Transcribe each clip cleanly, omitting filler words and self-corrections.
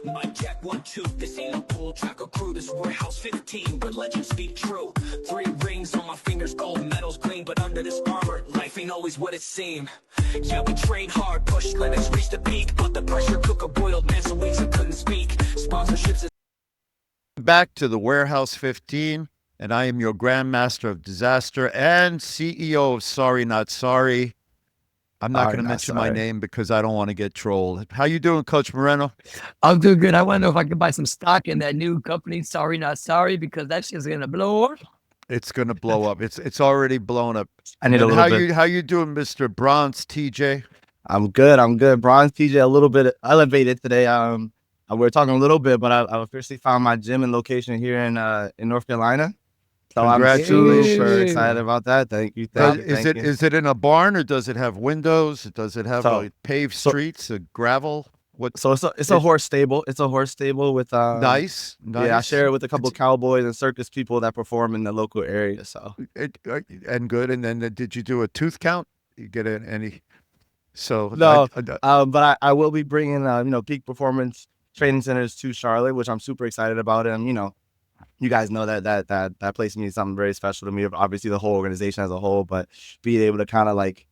Mic check, 1, 2, this ain't a bull track or crew, this warehouse 15, but legends speak true. 3 rings on my fingers, gold medals green, but under this armor, life ain't always what it seemed. Yeah, we trained hard, pushed limits, reached the peak, but the pressure cooker boiled, man, so weeks I couldn't speak. Sponsorships. Back to the Warehouse 15, and I am your Grandmaster of Disaster and CEO of Sorry Not Sorry. I'm not going to mention my name because I don't want to get trolled. How you doing, Coach Moreno? I'm doing good. I want to know if I can buy some stock in that new company, Sorry Not Sorry, because that shit's going to blow up. It's going to blow up. It's already blown up. I need a little bit. How you doing, Mr. Bronze TJ? I'm good. Bronze TJ, a little bit elevated today. We were talking a little bit, but I officially found my gym and location here in North Carolina. So Congratulations. I'm super excited about that. Thank you. Is it in a barn or does it have windows? Does it have paved streets, gravel? So it's a horse stable. It's a horse stable with nice. Yeah, I share it with a couple of cowboys and circus people that perform in the local area. So and good. And then did you do a tooth count? You get any? So no, but I will be bringing peak performance training centers to Charlotte, which I'm super excited about. And you guys know that place means something very special to me. Obviously, the whole organization as a whole, but being able to kind of like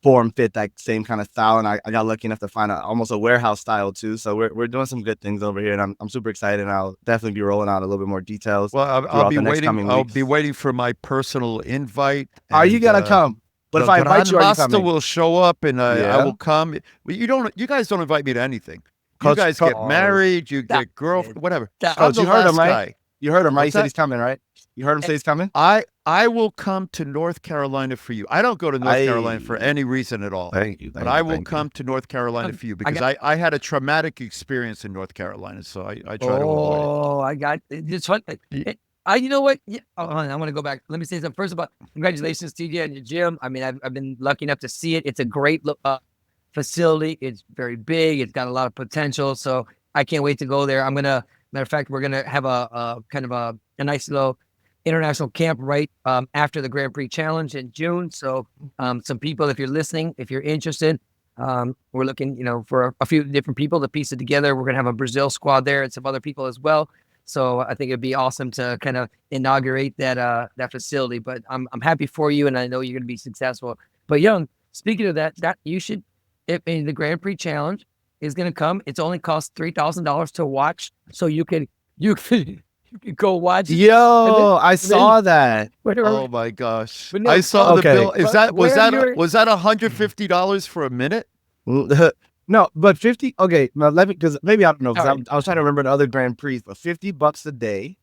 form fit that same kind of style, and I got lucky enough to find almost a warehouse style too. So we're doing some good things over here, and I'm super excited. And I'll definitely be rolling out a little bit more details. Well, I'll be waiting. I'll be waiting for my personal invite. Are you gonna come? But if I invite you, are you coming? will show up, and I will come. You guys don't invite me to anything. Coach, you guys get married, you get girlfriend, whatever. Coach, you heard him, right? You heard him, right? He said he's coming, right? You heard him say he's coming? I will come to North Carolina for you. I don't go to North Carolina for any reason at all. Thank you. But I will come to North Carolina for you because I had a traumatic experience in North Carolina, so I try to avoid it. Oh, I got it's fun. You know what? Yeah, I want to go back. Let me say something first about congratulations, TJ, and your gym. I mean, I've been lucky enough to see it. It's a great facility. It's very big. It's got a lot of potential. So I can't wait to go there. Matter of fact, we're gonna have a kind of a nice little international camp right after the Grand Prix Challenge in June. So some people, if you're listening, if you're interested, we're looking, for a few different people to piece it together. We're gonna have a Brazil squad there and some other people as well. So I think it'd be awesome to kind of inaugurate that facility. But I'm happy for you, and I know you're gonna be successful. But Young, speaking of that you should. If the Grand Prix Challenge is going to come, it's only cost $3,000 to watch, so you can go watch. Yo, I saw that. Oh my gosh! I saw the bill. Was that $150 for a minute? No, but 50. Okay, now because maybe I don't know. Because I was trying to remember the other Grand Prix, but $50 a day.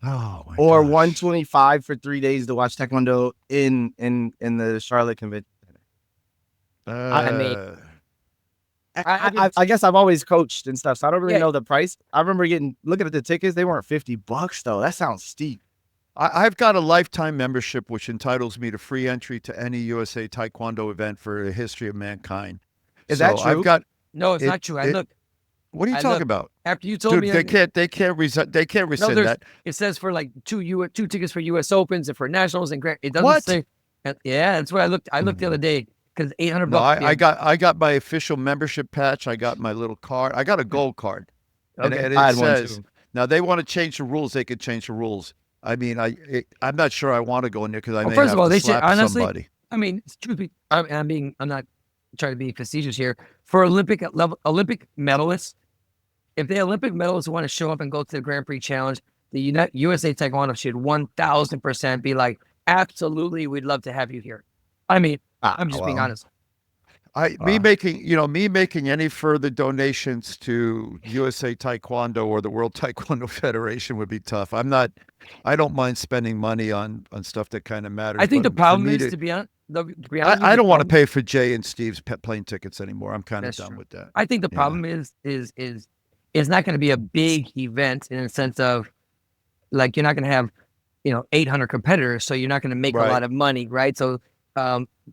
Oh my or gosh. $125 for 3 days to watch Taekwondo in the Charlotte Convention. I guess I've always coached and stuff, so I don't really know the price. I remember looking at the tickets; they weren't $50 though. That sounds steep. I've got a lifetime membership, which entitles me to free entry to any USA Taekwondo event for the history of mankind. Is that true? No, it's not true. What are you talking about? After you told me, they can't rescind that. It says for like two tickets for U.S. Opens and for nationals and it doesn't what? say. Yeah, that's what I looked. I looked the other day. Because $800. No, I got my official membership patch. I got my little card. I got a gold card. Okay. And it says, now they want to change the rules. They could change the rules. I mean, I'm not sure I want to go in there because I may first have of all, to they slap should honestly. somebody. I mean, truth be, I'm not trying to be facetious here. For Olympic medalists, if the Olympic medalists want to show up and go to the Grand Prix Challenge, the USA Taekwondo should 1,000% be like, absolutely, we'd love to have you here. I mean, I'm just being honest. Me making any further donations to USA Taekwondo or the World Taekwondo Federation would be tough. I don't mind spending money on stuff that kind of matters. I think the problem is, to be honest, I don't want to pay for Jay and Steve's plane tickets anymore. I'm kind of done with that. I think the problem is it's not going to be a big event in the sense of like you're not going to have 800 competitors, so you're not going to make a lot of money, right? So,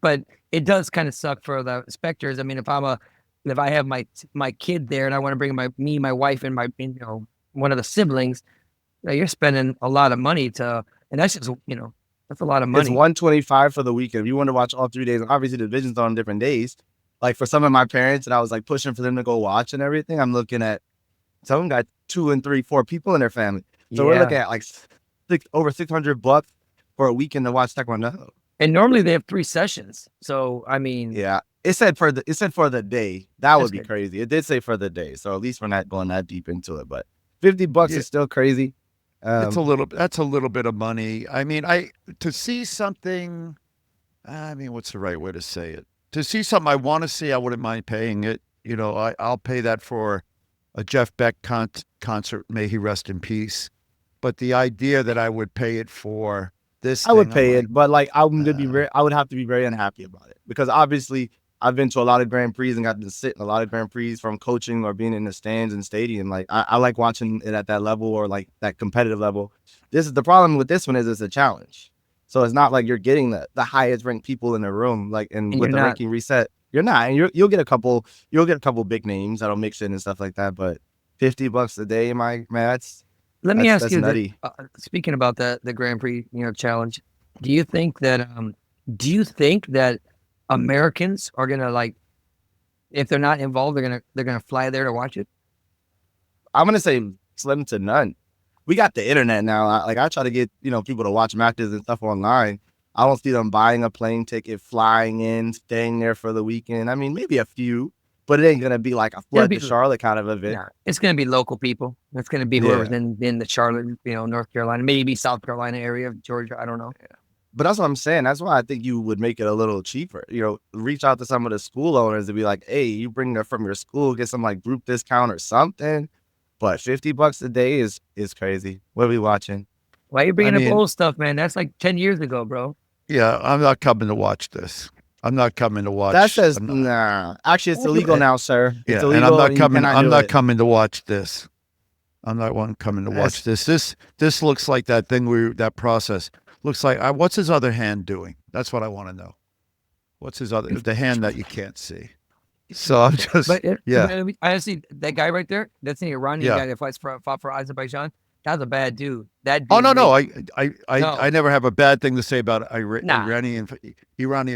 but it does kind of suck for the spectators. I mean, if I have my kid there and I want to bring my wife and my one of the siblings, you're spending a lot of money and that's just that's a lot of money. It's $125 for the weekend. If you want to watch all 3 days, obviously the divisions are on different days. like for some of my parents, and I was like pushing for them to go watch and everything. I'm looking at some of them got 2 and 3, 4 people in their family. So we're looking at like over $600 for a weekend to watch Taekwondo. And normally they have 3 sessions. So I mean, Yeah, it said for the day. That would be good. crazy. It did say for the day, so at least we're not going that deep into it. But $50 is still crazy. That's a little bit of money. I mean, to see something. I mean, what's the right way to say it? To see something I want to see, I wouldn't mind paying it. You know, I'll pay that for a Jeff Beck concert. May he rest in peace. But the idea that I would pay it for this, I would thing, pay I'm it, but like I would have to be very unhappy about it because obviously I've been to a lot of Grand Prix and got to sit in a lot of Grand Prix from coaching or being in the stands and stadium. Like I like watching it at that level or like that competitive level. This is the problem with this one is it's a challenge. So it's not like you're getting the highest ranked people in the room, like and with the ranking reset, you're not. And you'll get a couple big names that'll mix in and stuff like that. But $50 a day, man, let me ask you, nutty. Speaking about the Grand Prix, challenge, do you think that Americans are gonna, like, if they're not involved, they're gonna fly there to watch it? I'm gonna say slim to none. We got the internet now. I try to get people to watch matches and stuff online. I don't see them buying a plane ticket, flying in, staying there for the weekend. I mean, maybe a few, but it ain't gonna be like a flood to Charlotte kind of event. Yeah, it's gonna be local people. It's gonna be whoever's in the Charlotte, North Carolina, maybe South Carolina area of Georgia. I don't know. Yeah. But that's what I'm saying. That's why I think you would make it a little cheaper. Reach out to some of the school owners and be like, hey, you bring them from your school, get some like group discount or something. But $50 a day is crazy. What are we watching? Why are you bringing up old stuff, man? That's like 10 years ago, bro. Yeah, I'm not coming to watch this. I'm not coming to watch. That says nah. Actually, it's illegal now, sir. Yeah, it's illegal, and I'm not coming. I'm not it. coming to watch this. I'm not coming to watch this. This looks like that thing. That process looks like. What's his other hand doing? That's what I want to know. What's his other the hand that you can't see? So I'm just I see that guy right there. That's the Iranian guy that fought for Azerbaijan. That's a bad dude. That dude no. I never have a bad thing to say about Iranian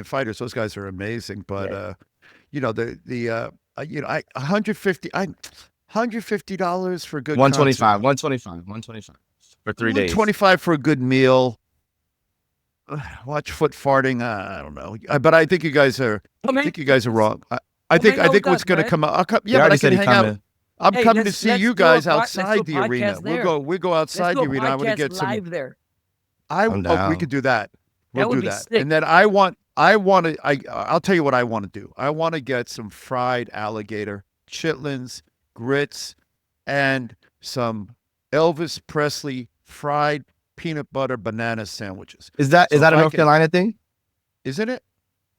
fighters. Those guys are amazing. But $150 for a good $125 for 3 days. $125 for a good meal. Watch foot farting. I don't know, but I think you guys are. I think you guys are wrong. I think what's going to come out. But I can hang out. I'm coming to see you guys outside the arena. We'll go outside the arena. I want to get some live there. We could do that. We'll do that. Sick. And then I'll tell you what I want to do. I want to get some fried alligator, chitlins, grits, and some Elvis Presley fried peanut butter banana sandwiches. Is that a North Carolina thing? Isn't it?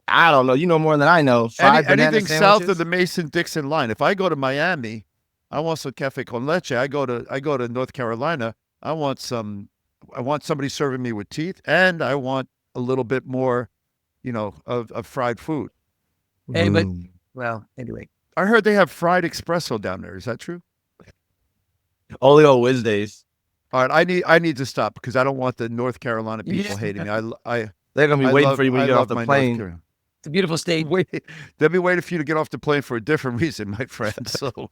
I don't know. You know more than I know. Anything south of the Mason-Dixon line. If I go to Miami, I want some cafe con leche. I go to North Carolina. I want somebody serving me with teeth, and I want a little bit more, of fried food. Hey, but anyway, I heard they have fried espresso down there. Is that true? Only on Wednesdays. All right, I need to stop because I don't want the North Carolina people hating me. They're gonna be waiting for you when you get off the plane. It's a beautiful state. They'll be waiting for you to get off the plane for a different reason, my friend. So,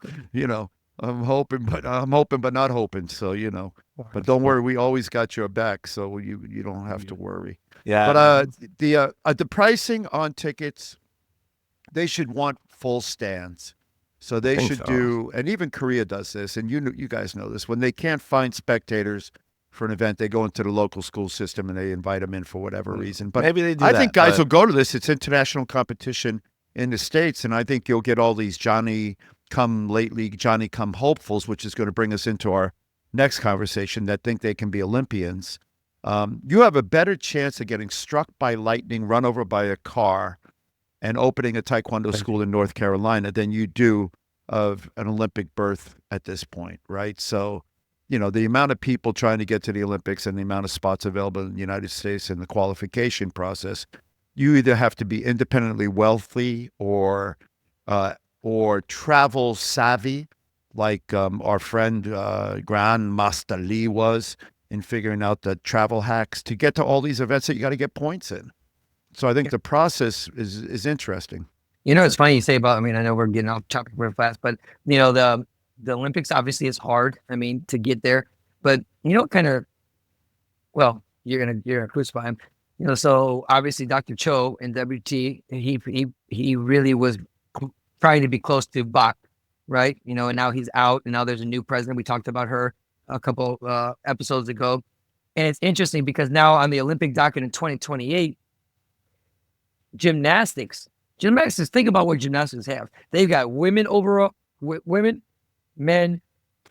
I'm hoping, but not hoping. So, but don't worry, we always got your back, so you don't have to worry. Yeah. But the pricing on tickets, they should want full stands. So they should do, and even Korea does this, and you guys know this. When they can't find spectators for an event, they go into the local school system and they invite them in for whatever reason. But maybe they do I think guys will go to this. It's international competition in the States, and I think you'll get all these Johnny come hopefuls, which is going to bring us into our next conversation, that think they can be Olympians. You have a better chance of getting struck by lightning, run over by a car, and opening a Taekwondo school in North Carolina than you do of an Olympic berth at this point, right? So, the amount of people trying to get to the Olympics and the amount of spots available in the United States in the qualification process, you either have to be independently wealthy or travel savvy, like our friend Grandmaster Lee was in figuring out the travel hacks to get to all these events that you got to get points in. So I think the process is interesting. You know, it's funny you say about, I mean, I know we're getting off topic real fast, but you know, the Olympics obviously is hard. I mean, to get there, but you know, kind of, well, you're gonna crucify him. You know, so obviously Dr. Cho in WT, he really was trying to be close to Bach, right? You know, and now he's out, and now there's a new president. We talked about her a couple episodes ago, and it's interesting because now on the Olympic docket in 2028, gymnastics. Think about what gymnastics have. They've got women overall, women, men,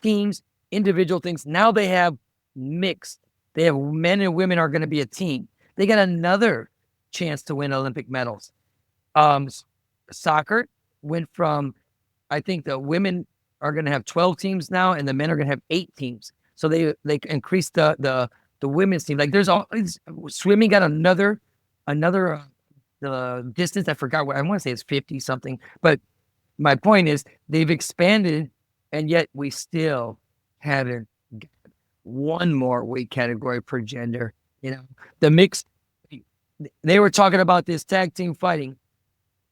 teams, individual things. Now they have mixed. They have men and women are going to be a team. They got another chance to win Olympic medals. Soccer went from, I think the women are going to have 12 teams now, and the men are going to have 8 teams. So they increased the women's team. Like there's all swimming got another the distance. I forgot what I want to say it's 50 something. But my point is they've expanded, and yet we still haven't got one more weight category per gender. You know, the mixed. They were talking about this tag team fighting,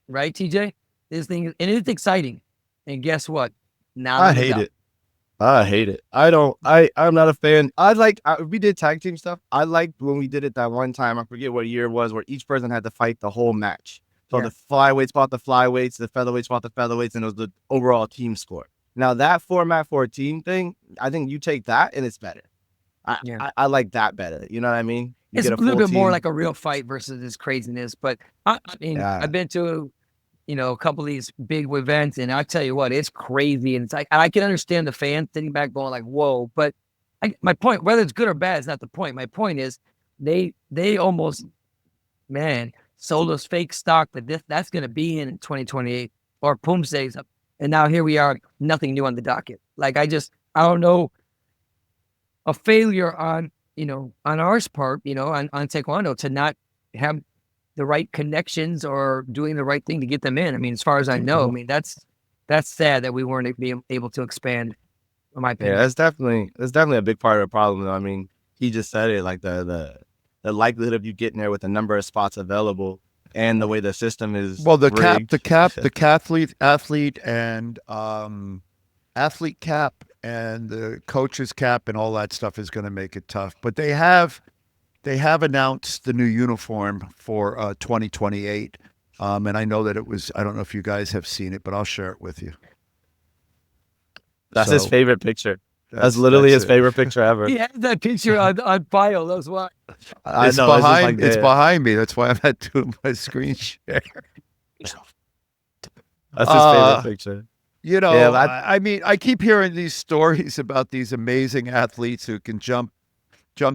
right, TJ? This thing, and it's exciting. And guess what? Now I hate it. I'm not a fan. We did tag team stuff. I liked when we did it that one time. I forget what year it was, where each person had to fight the whole match. So the flyweights fought the flyweights, the featherweights fought the featherweights, and it was the overall team score. Now that format for a team thing, I think you take that and it's better. I like that better. You know what I mean? It's a little bit more like a real fight versus this craziness. But I mean, I've been to, you know, a couple of these big events, and I tell you what, it's crazy. And it's like, I can understand the fans sitting back going like, whoa. But my point, whether it's good or bad, is not the point. My point is they almost, man, sold us fake stock that that's going to be in 2028 or Poomsae's up. And now here we are, nothing new on the docket. Like, I don't know, a failure on, you know, on our part, you know, on Taekwondo to not have the right connections or doing the right thing to get them in. I mean, as far as I know, I mean, that's sad that we weren't able to expand, in my opinion. Yeah, that's definitely a big part of the problem, though. I mean, he just said it, like the likelihood of you getting there with the number of spots available and the way the system is rigged. the athlete and athlete cap and the coach's cap and all that stuff is going to make it tough. But they have announced the new uniform for 2028. And I know that it was, I don't know if you guys have seen it, but I'll share it with you. That's his favorite picture. That's literally his favorite picture ever. He has that picture on file. That's why. It's behind me. That's why I'm not doing my screen share. That's his favorite picture. You know, I mean, I keep hearing these stories about these amazing athletes who can jump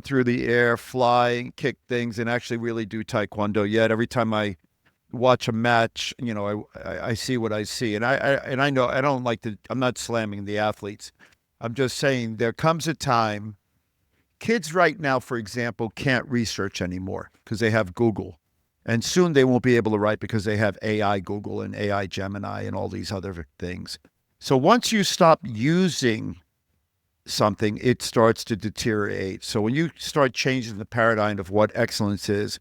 through the air, fly, kick things, and actually really do Taekwondo. Yet every time I watch a match, you know, I see what I see, and I know I don't like to. I'm not slamming the athletes. I'm just saying there comes a time. Kids right now, for example, can't research anymore because they have Google. And soon they won't be able to write because they have AI Google and AI Gemini and all these other things. So once you stop using something, it starts to deteriorate. So when you start changing the paradigm of what excellence is,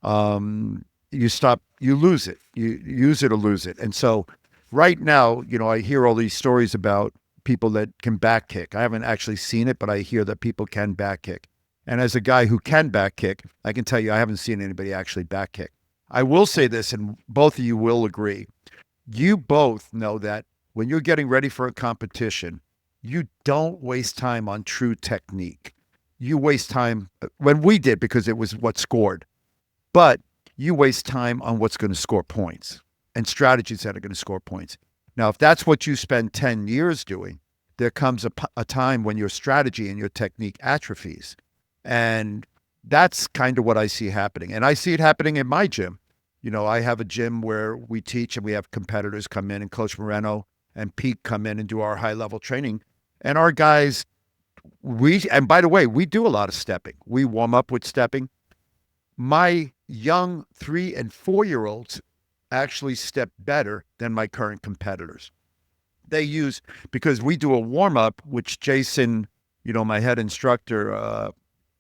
you lose it. You use it or lose it. And so right now, you know, I hear all these stories about people that can back kick. I haven't actually seen it, but I hear that people can back kick. And as a guy who can back kick, I can tell you I haven't seen anybody actually back kick. I will say this, and both of you will agree. You both know that when you're getting ready for a competition, you don't waste time on true technique. You waste time when we did because it was what scored. But you waste time on what's going to score points and strategies that are going to score points. Now, if that's what you spend 10 years doing, there comes a time when your strategy and your technique atrophies. And that's kind of what I see happening. And I see it happening in my gym. You know, I have a gym where we teach and we have competitors come in, and Coach Moreno and Pete come in and do our high-level training. And our guys, and by the way, we do a lot of stepping. We warm up with stepping. My young 3- and 4-year-olds actually step better than my current competitors. They use, because we do a warm-up, which Jason, you know, my head instructor,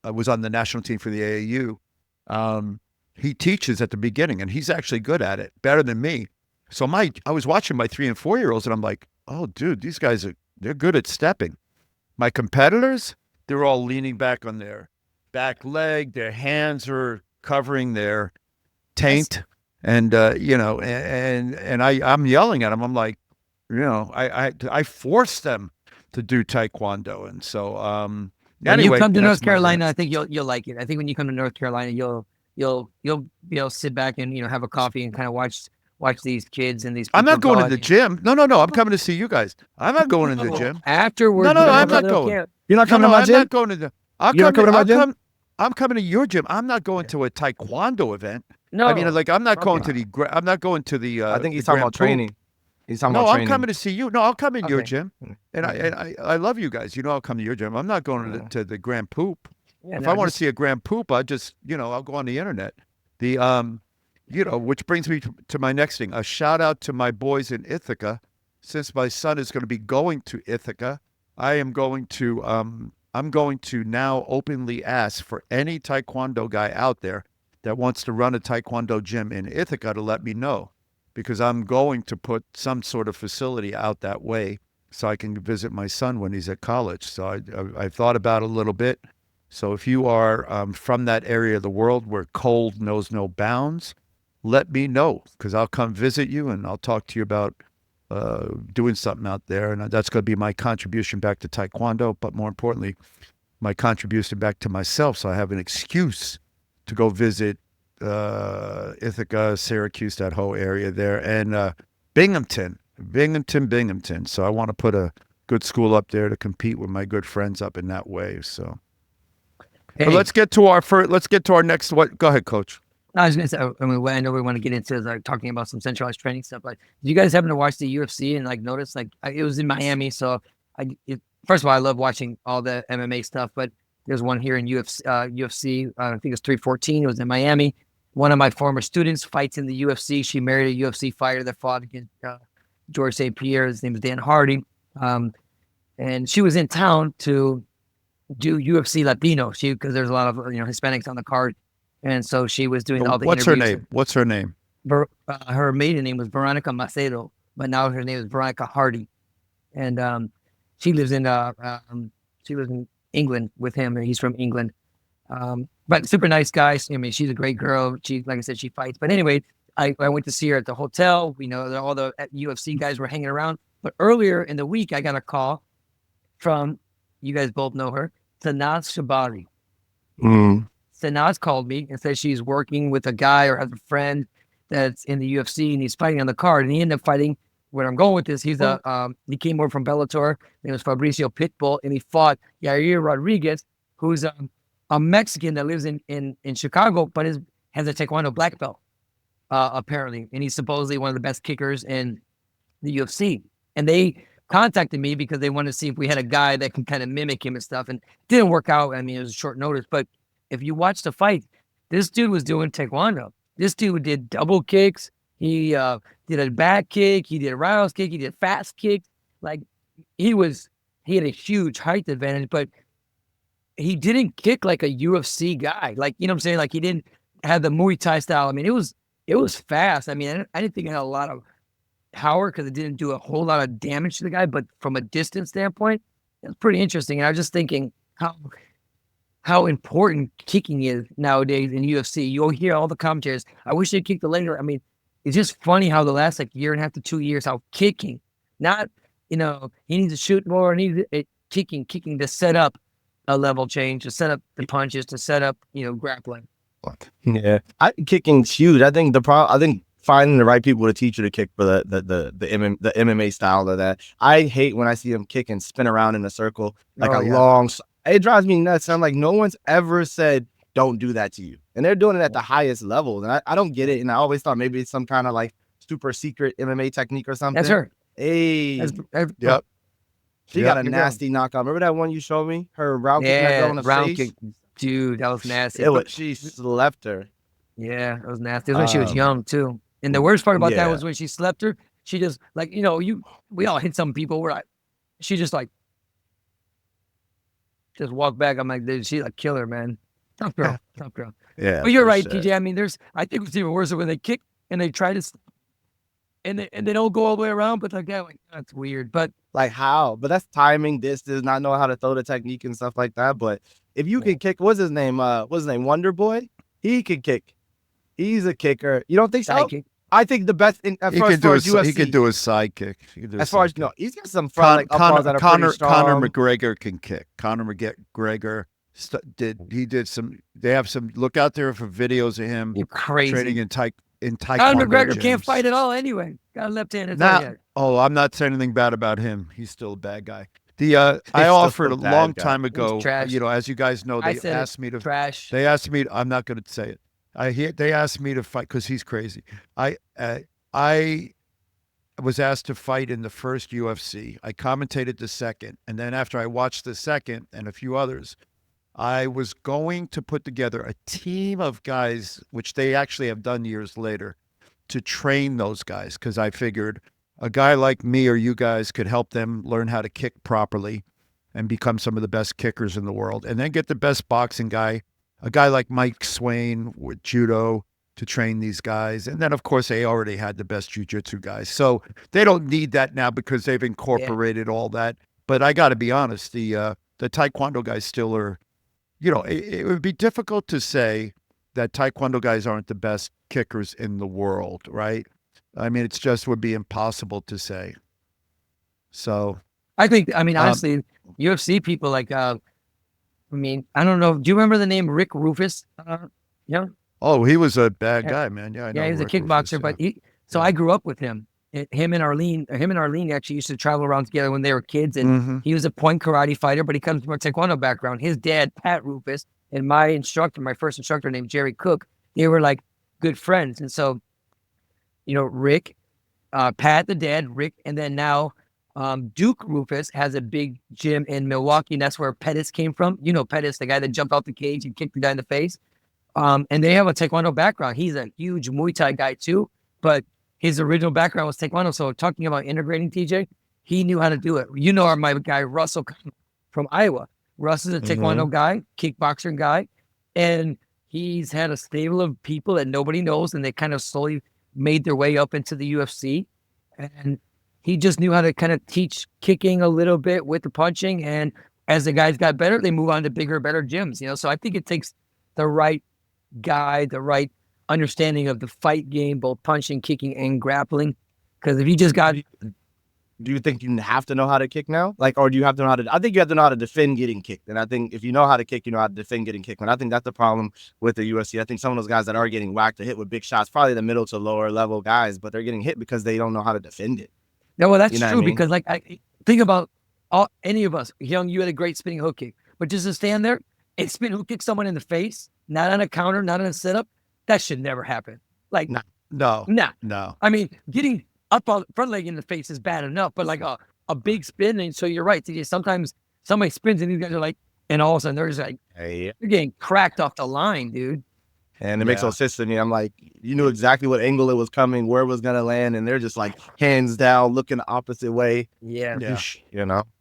was on the national team for the AAU. He teaches at the beginning, and he's actually good at it, better than me. So I was watching my 3 and 4-year-olds, and I'm like, oh, dude, these guys they're good at stepping. My competitors, they're all leaning back on their back leg. Their hands are covering their taint, and I'm yelling at them. I'm like, I force them to do taekwondo, and so When anyway, you come to that's North my Carolina, I think you'll like it. I think when you come to North Carolina, you'll be able to sit back and have a coffee and kind of watch these kids and these people. I'm not going go to the and- gym. No. I'm coming to see you guys. I'm not going to the gym. Afterwards, No, we're gonna I'm have a not little going. camp. You're not coming No, to my I'm gym? not going to the. You're not coming to my gym? I'm coming to your gym. I'm not going to a taekwondo event. No, I mean, like, I'm not going okay. to the. I'm not going to the. I think he's the talking Grand about Poop. training. He's talking No, about I'm training. coming to see you. No, I'll come in your Okay. gym, and I love you guys. I'll come to your gym. I'm not going to the Grand Poop. Yeah, If no, I want to just- see a Grand Poop, I just I'll go on the internet. The which brings me to my next thing. A shout out to my boys in Ithaca. Since my son is going to be going to Ithaca, I'm going to now openly ask for any Taekwondo guy out there that wants to run a Taekwondo gym in Ithaca to let me know, because I'm going to put some sort of facility out that way so I can visit my son when he's at college. So I thought about it a little bit. So if you are from that area of the world where cold knows no bounds, let me know, because I'll come visit you and I'll talk to you about doing something out there. And that's going to be my contribution back to Taekwondo, but more importantly, my contribution back to myself, so I have an excuse to go visit Ithaca, Syracuse, that whole area there, and Binghamton. So I want to put a good school up there to compete with my good friends up in that way. So Hey, but let's get to our next. What? Go ahead, Coach. I was gonna say, I mean, what I know we want to get into is like talking about some centralized training stuff. Like, did you guys happen to watch the UFC and like notice it was in Miami? So first of all, I love watching all the MMA stuff, but there's one here in UFC. I think it's 314. It was in Miami. One of my former students fights in the UFC. She married a UFC fighter that fought against George St. Pierre. His name is Dan Hardy. And she was in town to do UFC Latino. Because there's a lot of Hispanics on the card. And so she was doing all the What's her interviews. name? What's her name? Her maiden name was Veronica Macedo, but now her name is Veronica Hardy. And she lives in England with him, and he's from England. But super nice guy. I mean, she's a great girl. She, like I said, she fights. But anyway, I went to see her at the hotel. We know that all the UFC guys were hanging around. But earlier in the week, I got a call from, you guys both know her, Sanaz Shabari. Sanaz called me and said she's working with a guy or has a friend that's in the UFC and he's fighting on the card. And he ended up fighting. Where I'm going with this, he came over from Bellator. It was Fabricio Pitbull, and he fought Yair Rodriguez, who's a Mexican that lives in Chicago, but has a Taekwondo black belt, apparently. And he's supposedly one of the best kickers in the UFC. And they contacted me because they wanted to see if we had a guy that can kind of mimic him and stuff. And it didn't work out. I mean, it was short notice. But if you watch the fight, this dude was doing Taekwondo. This dude did double kicks. He did a back kick. He did a roundhouse kick. He did fast kicks. Like he had a huge height advantage, but he didn't kick like a UFC guy. Like, you know what I'm saying? Like he didn't have the Muay Thai style. I mean, it was fast. I mean, I didn't think it had a lot of power because it didn't do a whole lot of damage to the guy, but from a distance standpoint, it's pretty interesting. And I was just thinking how important kicking is nowadays in UFC. You'll hear all the commentators. I wish they kicked the leg. I mean, it's just funny how the last year and a half to 2 years, how kicking, not, he needs to shoot more, kicking to set up a level change, to set up the punches, to set up, grappling. Yeah, kicking's huge. I think finding the right people to teach you to kick for the MMA style of that. I hate when I see them kick and spin around in a circle like long. It drives me nuts. I'm like, no one's ever said don't do that to you, and they're doing it at the highest levels, and I don't get it. And I always thought maybe it's some kind of like super secret MMA technique or something. That's her. Hey, Yep. she got a nasty knockout. Remember that one you showed me? Her round kick that girl in the round face? kick. Dude, that was nasty. She slept her. Yeah, it was nasty. It was when she was young too. And the worst part about that yeah. was when she slept her, she just we all hit some people where she just walked back. I'm like, dude, she's a killer, man. Tough girl. Yeah. But you're for right, sure. TJ. I mean, I think it's even worse when they kick and they try to and they don't go all the way around, but like that, like, that's weird. But Like how? But that's timing, distance, not know how to throw the technique and stuff like that. But if you can kick, what's his name? Wonder Boy? He can kick. He's a kicker. You don't think so? psychic. I think the best as far as UFC. He could do a sidekick. As far as he's got some front like uppercuts that are Conor pretty strong. McGregor can kick. Conor McGregor did some. They have some. Look out there for videos of him You're crazy. training in taekwondo. Conor McGregor can't gyms. fight at all anyway. Got a left-handed. Oh, I'm not saying anything bad about him. He's still a bad guy. I still offered a a bad long guy. time ago. trash. You know, as you guys know, I they said asked me to. trash. They asked me. I'm not going to say it. They asked me to fight because he's crazy. I was asked to fight in the first UFC. I commentated the second, and then after I watched the second and a few others, I was going to put together a team of guys, which they actually have done years later, to train those guys because I figured a guy like me or you guys could help them learn how to kick properly and become some of the best kickers in the world, and then get the best boxing guy, a guy like Mike Swain with judo, to train these guys. And then, of course, they already had the best jiu-jitsu guys. So they don't need that now because they've incorporated all that. But I got to be honest, the Taekwondo guys still are, you know, it would be difficult to say that Taekwondo guys aren't the best kickers in the world, right? I mean, it's just would be impossible to say. So I think, honestly, UFC people like, I don't know. Do you remember the name Rick Rufus? Yeah. Oh, he was a bad guy, man. Yeah, I know. Yeah, he was a Rick kickboxer, Rufus, but I grew up with him. Him and Arlene actually used to travel around together when they were kids, and he was a point karate fighter, but he comes from a Taekwondo background. His dad, Pat Rufus, and my first instructor named Jerry Cook, they were like good friends. And so, Rick, Pat, the dad, Rick, and then now Duke Rufus has a big gym in Milwaukee, and that's where Pettis came from. You know Pettis, the guy that jumped off the cage and kicked the guy in the face. And they have a Taekwondo background. He's a huge Muay Thai guy too, but his original background was Taekwondo. So talking about integrating TJ, he knew how to do it. You know, my guy, Russell from Iowa. Russ is a Taekwondo guy, kickboxer guy, and he's had a stable of people that nobody knows, and they kind of slowly made their way up into the UFC. And he just knew how to kind of teach kicking a little bit with the punching. And as the guys got better, they move on to bigger, better gyms, So I think it takes the right guy, the right understanding of the fight game, both punching, kicking, and grappling. Because if you just got... Do you think you have to know how to kick now? Or do you have to know how to... I think you have to know how to defend getting kicked. And I think if you know how to kick, you know how to defend getting kicked. And I think that's the problem with the UFC. I think some of those guys that are getting whacked or hit with big shots, probably the middle to lower level guys, but they're getting hit because they don't know how to defend it. No, well, that's true, because I think about any of us. Young, you had a great spinning hook kick. But just to stand there and spin hook kick someone in the face, not on a counter, not on a setup, that should never happen. No. I mean, getting up on front leg in the face is bad enough, but like a big spin. And so you're right. Sometimes somebody spins and these guys are like, and all of a sudden they're just like, hey, you're getting cracked off the line, dude. And it makes no sense to me. I'm like, you knew exactly what angle it was coming, where it was going to land. And they're just like hands down, looking the opposite way. Yeah.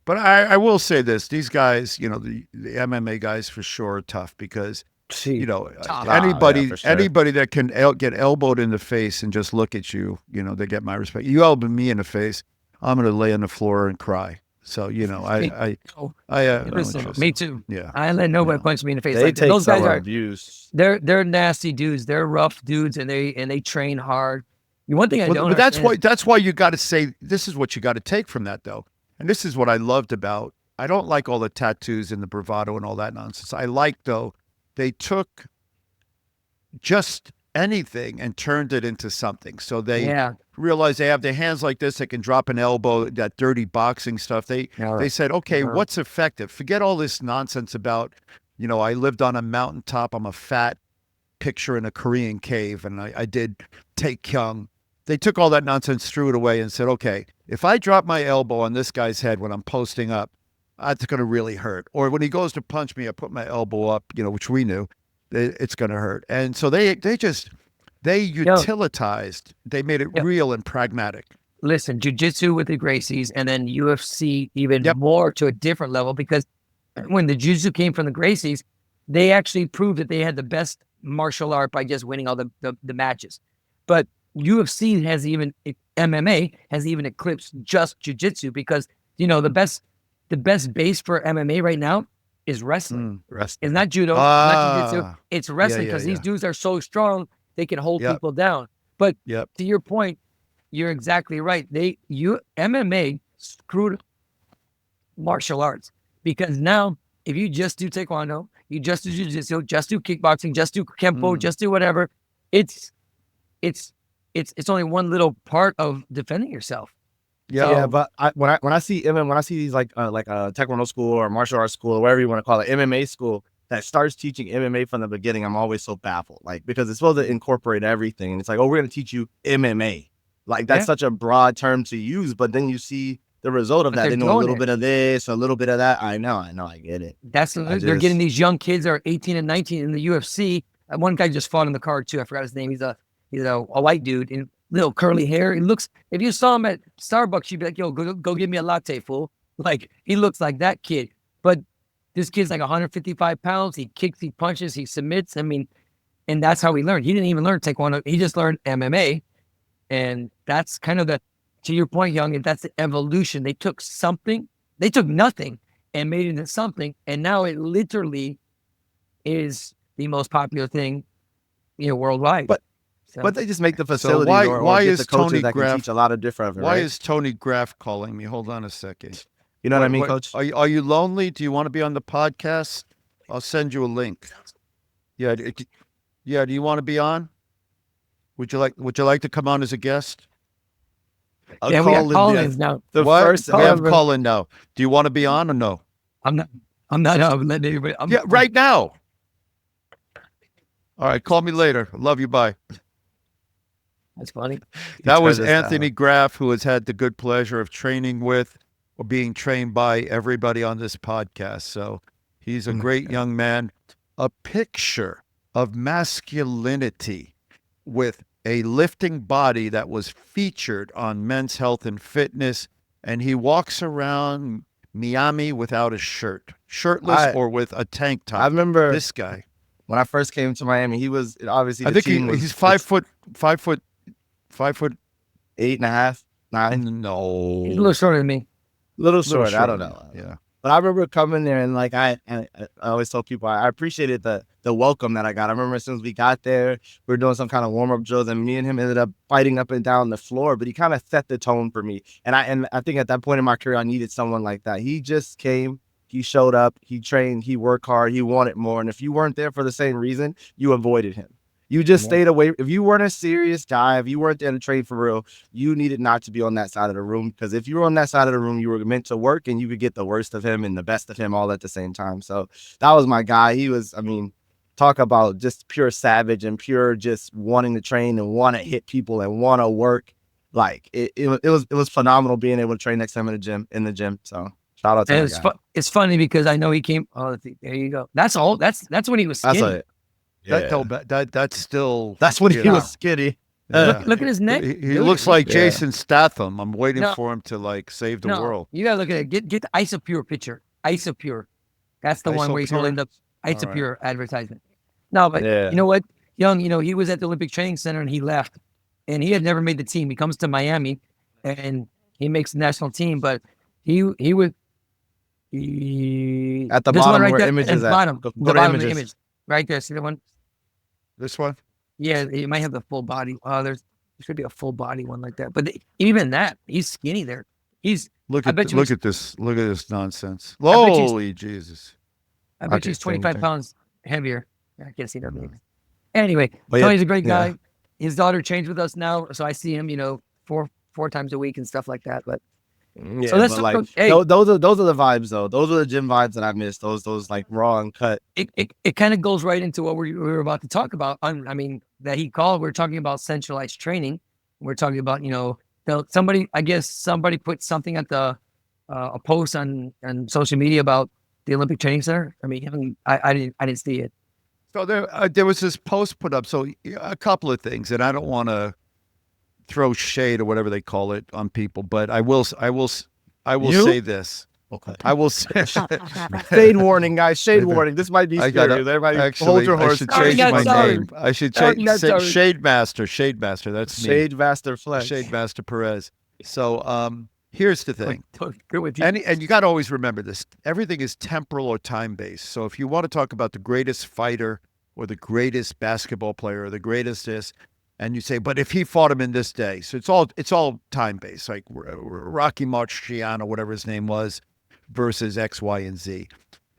But I will say this, these guys, the MMA guys for sure are tough because, anybody that can get elbowed in the face and just look at you, they get my respect. You elbow me in the face, I'm going to lay on the floor and cry. So, me too. Yeah. I let nobody punch me in the face. They take those guys are abuse. They're nasty dudes. They're rough dudes, and they train hard. One thing I don't. But that's why you got to say this is what you got to take from that though, and this is what I loved about. I don't like all the tattoos and the bravado and all that nonsense. I like though they took just anything and turned it into something. So they realize they have their hands like this. They can drop an elbow, that dirty boxing stuff. They said, okay, what's effective? Forget all this nonsense about, I lived on a mountaintop. I'm a fat picture in a Korean cave. And I did Taekyung. They took all that nonsense, threw it away and said, okay, if I drop my elbow on this guy's head when I'm posting up, that's going to really hurt. Or when he goes to punch me, I put my elbow up, which we knew. It's going to hurt. And so they utilitized, they made it real and pragmatic. Listen, jiu-jitsu with the Gracies and then UFC even more to a different level, because when the jiu-jitsu came from the Gracies, they actually proved that they had the best martial art by just winning all the matches. But UFC has even MMA has even eclipsed just jiu-jitsu because the best base for MMA right now is wrestling. Wrestling. It's not judo, not jiu-jitsu. Ah, It's wrestling because these dudes are so strong they can hold Yep. people down. But Yep. to your point, you're exactly right. MMA screwed martial arts because now if you just do taekwondo, you just do jiu-jitsu, just do kickboxing, just do kempo, just do whatever, it's only one little part of defending yourself. Yeah, but when I see these like a taekwondo school or martial arts school or whatever you want to call it, MMA school that starts teaching MMA from the beginning, I'm always so baffled. Like, because it's supposed to incorporate everything, and it's like, oh, we're gonna teach you MMA. Like, that's such a broad term to use, but then you see the result of that. They know a little bit of this, a little bit of that. I know, I get it. They're getting these young kids that are 18 and 19 in the UFC. One guy just fought in the card too. I forgot his name. He's a white dude in little curly hair. He looks, if you saw him at Starbucks, you'd be like, yo, go get me a latte, fool. Like, he looks like that kid. But this kid's like 155 pounds. He kicks, he punches, he submits. I mean, and that's how he learned. He didn't even learn taekwondo. He just learned MMA. And that's kind of to your point, Young, and that's the evolution. They took nothing and made it into something. And now it literally is the most popular thing, worldwide. But they just make the facility why get is the coaches Tony that Graff, can teach a lot of different. Why right? is Tony Graff calling me? Hold on a second. You know what I mean, Coach? Are you lonely? Do you want to be on the podcast? I'll send you a link. Yeah. Do you want to be on? Would you like to come on as a guest? We got call-ins now. We have call-in now. Do you want to be on or no? I'm not. I'm letting everybody. Right now. All right, call me later. Love you. Bye. That's funny. That was Anthony Graff, who has had the good pleasure of training with or being trained by everybody on this podcast. So he's a great young man, a picture of masculinity with a lifting body that was featured on Men's Health and Fitness. And he walks around Miami without a shirt, shirtless or with a tank top. I remember this guy. When I first came to Miami, he was obviously. I think he's 5 foot 8.5, 9. No, he's a little shorter than me. Little short. I don't know. Yeah. But I remember coming there and like I always tell people I appreciated the welcome that I got. I remember as soon as we got there, we were doing some kind of warm up drills, and me and him ended up fighting up and down the floor. But he kind of set the tone for me, and I think at that point in my career, I needed someone like that. He just came. He showed up, he trained, he worked hard, he wanted more. And if you weren't there for the same reason, you avoided him. You just stayed away. If you weren't a serious guy, if you weren't there to train for real, you needed not to be on that side of the room. Because if you were on that side of the room, you were meant to work and you could get the worst of him and the best of him all at the same time. So that was my guy. He was, talk about just pure savage and pure just wanting to train and want to hit people and want to work. Like it was phenomenal being able to train next to him in the gym. So shout out to him. It's funny because I know he came. Oh, there you go. That's all. That's when he was skinny. That's still. That's when he was skinny. Look at his neck. He looks like Jason Statham. I'm waiting for him to save the world. You gotta look at it. Get the Isopure picture. Isopure. That's the one where he's holding the Isopure advertisement. No, but you know what, Young? He was at the Olympic Training Center and he left, and he had never made the team. He comes to Miami, and he makes the national team. But he would. At the bottom right where there, images at. Bottom, the bottom of the image. Right there. See the one? This one? Yeah, you might have the full body. There should be a full body one like that. But even that, he's skinny there. Look at this nonsense. Holy Jesus. I bet he's 25 pounds heavier. I can't see that. Anyway, Tony's a great guy. His daughter trains with us now, so I see him, four times a week and stuff like that. But yeah, so that's those are the vibes though. Those are the gym vibes that I miss. Those like raw and cut. It kind of goes right into what we were about to talk about. That he called. We're talking about centralized training. We're talking about somebody put something at the a post on social media about the Olympic Training Center. I didn't see it. So there was this post put up. So a couple of things, and I don't want to throw shade or whatever they call it on people, but I will say this. Okay. I will say. Shade warning, guys. Shade warning. This might be I scary. gotta- Everybody, hold Actually, your I horse. should Sorry, change not my sorry. name. I should Sorry, change not sorry. Shade Master. Shade Master. That's me. Shade Master Flex. Shade Master Perez. So here's the thing. Good with you. And you got to always remember this. Everything is temporal or time based. So if you want to talk about the greatest fighter or the greatest basketball player or the greatest this, and you say, but if he fought him in this day, so it's all time based. Like Rocky Marciano, whatever his name was, versus X, Y, and Z.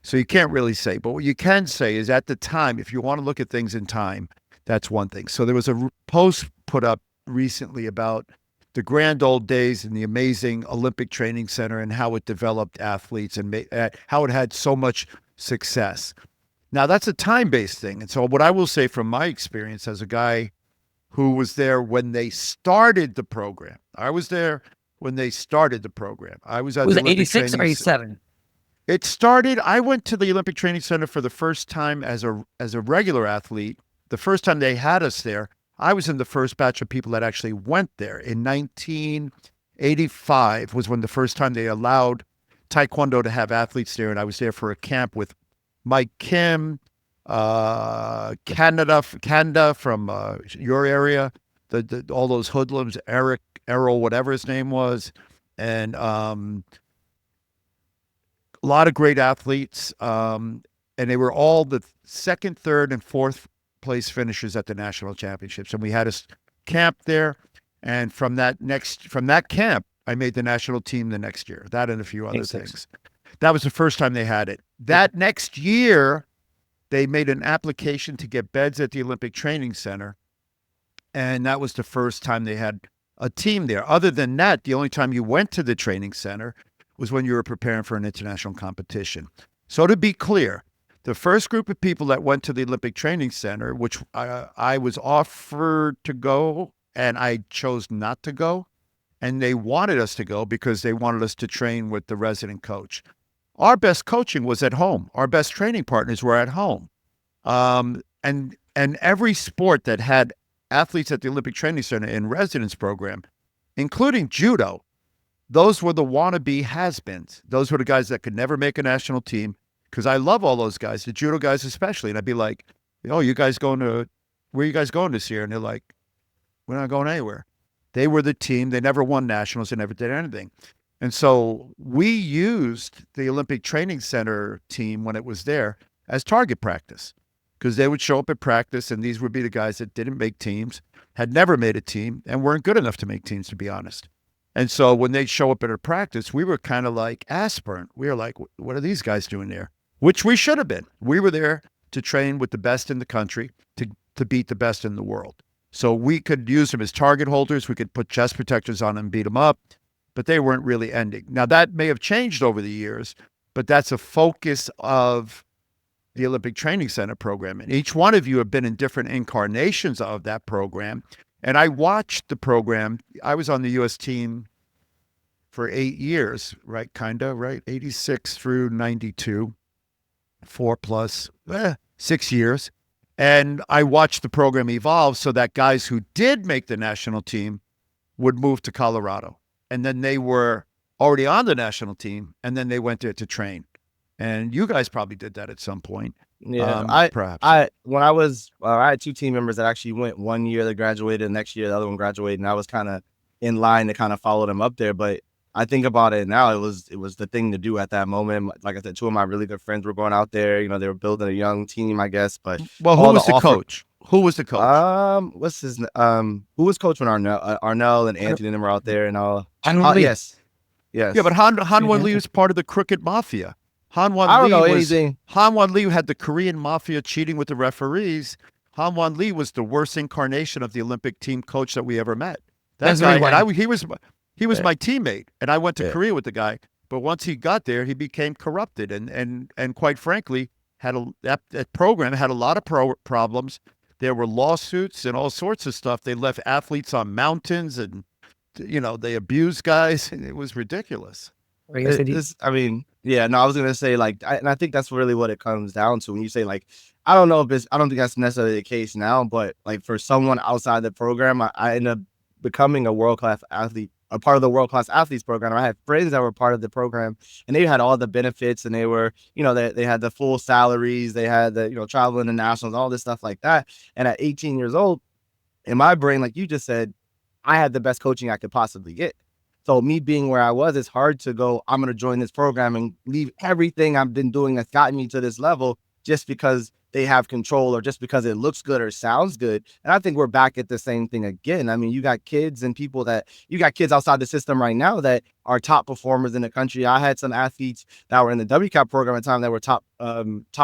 So you can't really say. But what you can say is at the time, if you want to look at things in time, that's one thing. So there was a post put up recently about the grand old days in the amazing Olympic Training Center and how it developed athletes and how it had so much success. Now, that's a time-based thing. And so what I will say from my experience as a guy who was there when they started the program, I was there when they started the program. I was at Was the it Olympic 86 or Training 87? It started, I went to the Olympic Training Center for the first time as a regular athlete. The first time they had us there, I was in the first batch of people that actually went there. In 1985 was when the first time they allowed Taekwondo to have athletes there, and I was there for a camp with Mike Kim, Canada from your area, all those hoodlums, Errol, whatever his name was, and a lot of great athletes, and they were all the second, third, and fourth place finishers at the national championships. And we had a camp there, and from that camp, I made the national team the next year. That and a few other things. That was the first time they had it. That next year, they made an application to get beds at the Olympic Training Center, and that was the first time they had a team there. Other than that, the only time you went to the training center was when you were preparing for an international competition. So to be clear, the first group of people that went to the Olympic Training Center, which I was offered to go, and I chose not to go, and they wanted us to go because they wanted us to train with the resident coach. Our best coaching was at home. Our best training partners were at home. And every sport that had athletes at the Olympic Training Center in residence program, including judo, those were the wannabe has-beens. Those were the guys that could never make a national team, because I love all those guys, the judo guys especially. And I'd be like, oh, where are you guys going this year? And they're like, we're not going anywhere. They were the team. They never won nationals. They never did anything. And so we used the Olympic Training Center team when it was there as target practice, because they would show up at practice, and these would be the guys that didn't make teams, had never made a team, and weren't good enough to make teams, to be honest. And so when they show up at a practice, we were kind of like aspirant. We were like, what are these guys doing there? Which we should have been. We were there to train with the best in the country, to beat the best in the world. So we could use them as target holders. We could put chest protectors on them and beat them up, but they weren't really ending. Now, that may have changed over the years, but that's a focus of the Olympic Training Center program. And each one of you have been in different incarnations of that program. And I watched the program. I was on the U.S. team for 8 years, right? 86 through 92, 6 years. And I watched the program evolve so that guys who did make the national team would move to Colorado. And then they were already on the national team, and then they went there to train. And you guys probably did that at some point. Yeah, perhaps. I had two team members that actually went 1 year, they graduated, the next year the other one graduated, and I was kind of in line to kind of follow them up there. But I think about it now, it was the thing to do at that moment. Like I said, two of my really good friends were going out there. You know, they were building a young team, I guess. But well, who was the coach? Who was the coach? What's his who was coach when Arnell and Anthony and them were out there and all? Yes. Yeah, but Han Wan Lee was part of the crooked mafia. I don't know anything. Han Wan Lee had the Korean mafia cheating with the referees. Han Wan Lee was the worst incarnation of the Olympic team coach that we ever met. That guy, he was my teammate, and I went to Korea with the guy. But once he got there, he became corrupted, and quite frankly, that program had a lot of problems. There were lawsuits and all sorts of stuff. They left athletes on mountains, and they abused guys. It was ridiculous. I was gonna say, and I think that's really what it comes down to when you say, like, I don't think that's necessarily the case now, but like for someone outside the program, I ended up becoming a world-class athlete a part of the World Class Athletes program. I had friends that were part of the program, and they had all the benefits, and they were, they had the full salaries, they had the, travel internationals, all this stuff like that. And at 18 years old, in my brain, like you just said, I had the best coaching I could possibly get. So me being where I was, it's hard to go, I'm going to join this program and leave everything I've been doing that's gotten me to this level just because they have control or just because it looks good or sounds good. And I think we're back at the same thing again. I mean, you got kids outside the system right now that are top performers in the country. I had some athletes that were in the WCAP program at the time that were top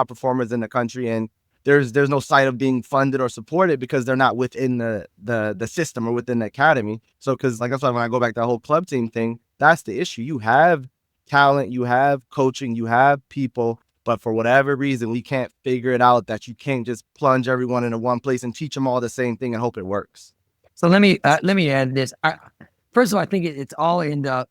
performers in the country. And there's no sight of being funded or supported because they're not within the system or within the academy. So, because like that's why when I go back to the whole club team thing, that's the issue. You have talent, you have coaching, you have people, but for whatever reason, we can't figure it out that you can't just plunge everyone into one place and teach them all the same thing and hope it works. So let me add this. First of all, I think it's all in the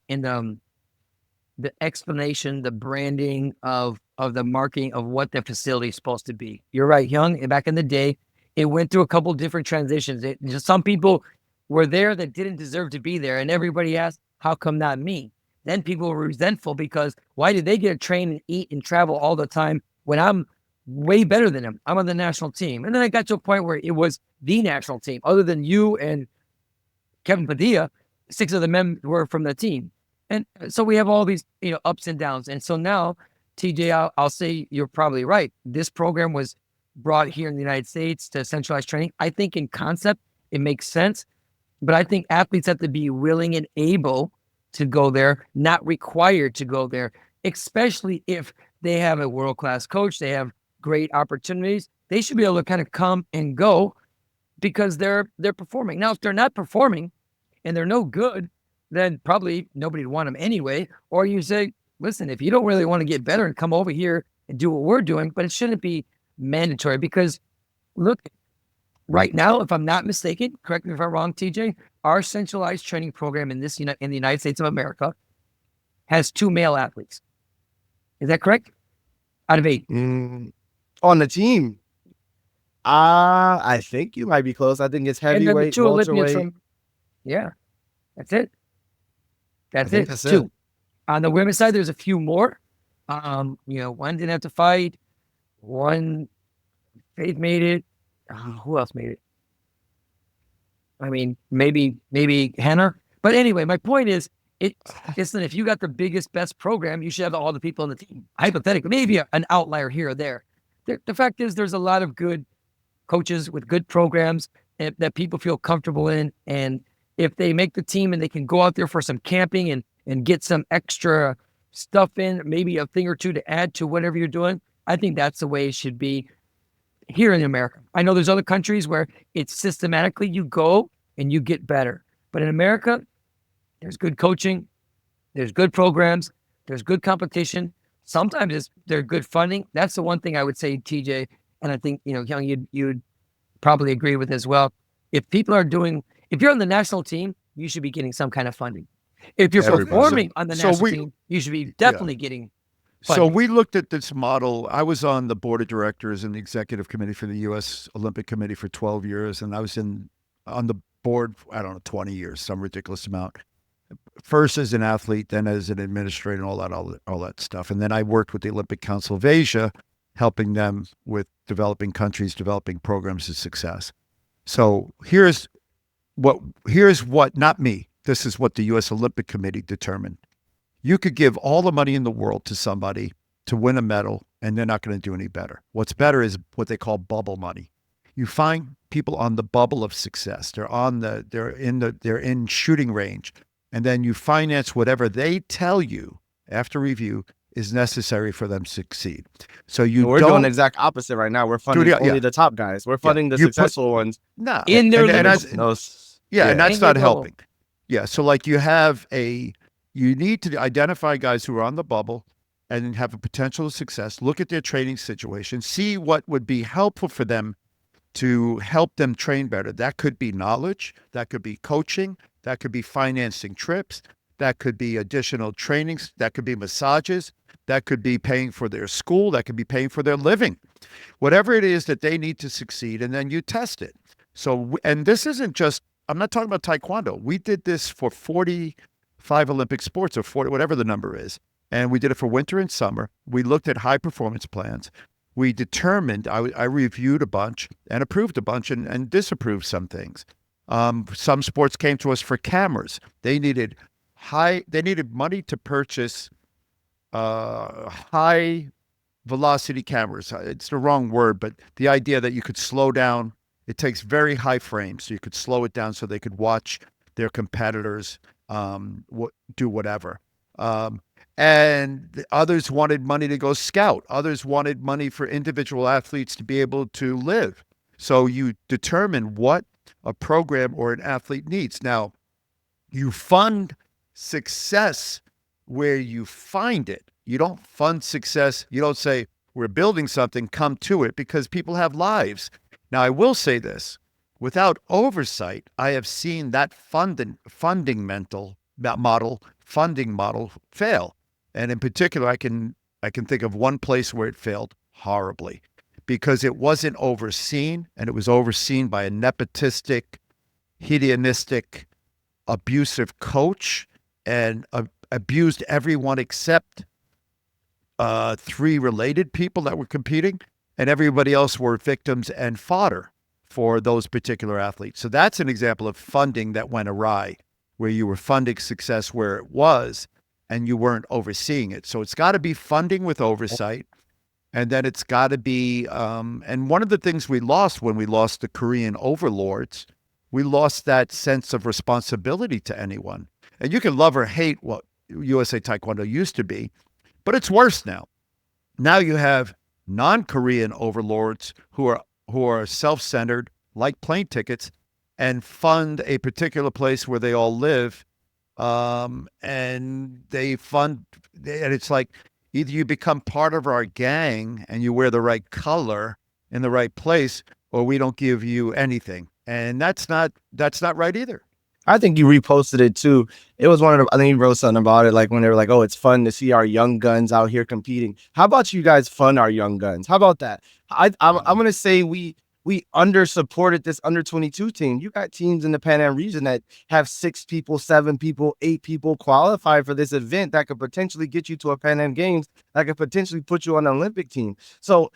explanation, the branding of the marketing of what the facility is supposed to be. You're right, Young. Back in the day, it went through a couple different transitions. Some people were there that didn't deserve to be there, and everybody asked, "How come not me?" Then people were resentful because why did they get to train and eat and travel all the time when I'm way better than them? I'm on the national team. And then I got to a point where it was the national team. Other than you and Kevin Padilla, 6 of the men were from the team. And so we have all these, ups and downs. And so now, TJ, I'll say you're probably right. This program was brought here in the United States to centralized training. I think in concept, it makes sense. But I think athletes have to be willing and able to go there, not required to go there, especially if they have a world-class coach, they have great opportunities. They should be able to kind of come and go because they're performing. Now, if they're not performing and they're no good, then probably nobody would want them anyway. Or you say, listen, if you don't really want to get better and come over here and do what we're doing, but it shouldn't be mandatory because look, right now, if I'm not mistaken, correct me if I'm wrong, TJ, our centralized training program in the United States of America has 2 male athletes. Is that correct? Out of 8. On the team, I think you might be close. I think it's heavyweight, welterweight. Yeah, that's it. That's it. 2. On the women's side, there's a few more. One didn't have to fight. One, Faith made it. Who else made it? I mean, maybe Hannah. But anyway, my point is, listen, if you got the biggest, best program, you should have all the people on the team. Hypothetically, maybe an outlier here or there. The fact is, there's a lot of good coaches with good programs that people feel comfortable in. And if they make the team and they can go out there for some camping and get some extra stuff in, maybe a thing or two to add to whatever you're doing, I think that's the way it should be here in America. I know there's other countries where it's systematically you go and you get better. But in America, there's good coaching, there's good programs, there's good competition. Sometimes there's good funding. That's the one thing I would say, TJ, and I think, Young, you'd probably agree with as well. If you're on the national team, you should be getting some kind of funding. If you're performing on the national team, you should be definitely getting funding. So we looked at this model. I was on the board of directors and the executive committee for the U.S. Olympic Committee for 12 years, and I was on the board, 20 years, some ridiculous amount. First as an athlete, then as an administrator, and all that stuff. And then I worked with the Olympic Council of Asia, helping them with developing countries, developing programs of success. So here's what, not me, this is what the U.S. Olympic Committee determined. You could give all the money in the world to somebody to win a medal, and they're not going to do any better. What's better is what they call bubble money. You find people on the bubble of success. They're in shooting range, and then you finance whatever they tell you after review is necessary for them to succeed. So we're doing the exact opposite right now. We're funding only the top guys. We're funding the successful ones. No, in their and that's not helping. Yeah, so like you need to identify guys who are on the bubble and have a potential of success, look at their training situation, see what would be helpful for them to help them train better. That could be knowledge, that could be coaching, that could be financing trips, that could be additional trainings, that could be massages, that could be paying for their school, that could be paying for their living. Whatever it is that they need to succeed, and then you test it. So, and this isn't just I'm not talking about taekwondo. We did this for 45 Olympic sports, or 40, whatever the number is. And we did it for winter and summer. We looked at high performance plans. We determined, I reviewed a bunch and approved a bunch and disapproved some things. Some sports came to us for cameras. They needed money to purchase high velocity cameras. It's the wrong word, but the idea that you could slow down, it takes very high frames, so you could slow it down so they could watch their competitors do whatever. And others wanted money to go scout. Others wanted money for individual athletes to be able to live. So you determine what a program or an athlete needs. Now, you fund success where you find it. You don't fund success. You don't say, we're building something, come to it, because people have lives. Now, I will say this. Without oversight, I have seen that funding model fail. And in particular, I can think of one place where it failed horribly, because it wasn't overseen, and it was overseen by a nepotistic, hedonistic, abusive coach, and abused everyone except 3 related people that were competing, and everybody else were victims and fodder for those particular athletes. So that's an example of funding that went awry, where you were funding success where it was, and you weren't overseeing it. So it's got to be funding with oversight. And then it's got to be, and one of the things we lost when we lost the Korean overlords, we lost that sense of responsibility to anyone. And you can love or hate what USA Taekwondo used to be, but it's worse now. Now you have non-Korean overlords who are self-centered, like plane tickets, and fund a particular place where they all live. And they fund, and it's like, either you become part of our gang and you wear the right color in the right place, or we don't give you anything. And that's not right either. I think you reposted it too. It was I think you wrote something about it, like when they were like, oh, it's fun to see our young guns out here competing. How about you guys fund our young guns? How about that? I'm going to say we under-supported this under-22 team. You got teams in the Pan Am region that have 6 people, 7 people, 8 people qualified for this event that could potentially get you to a Pan Am Games, that could potentially put you on an Olympic team. So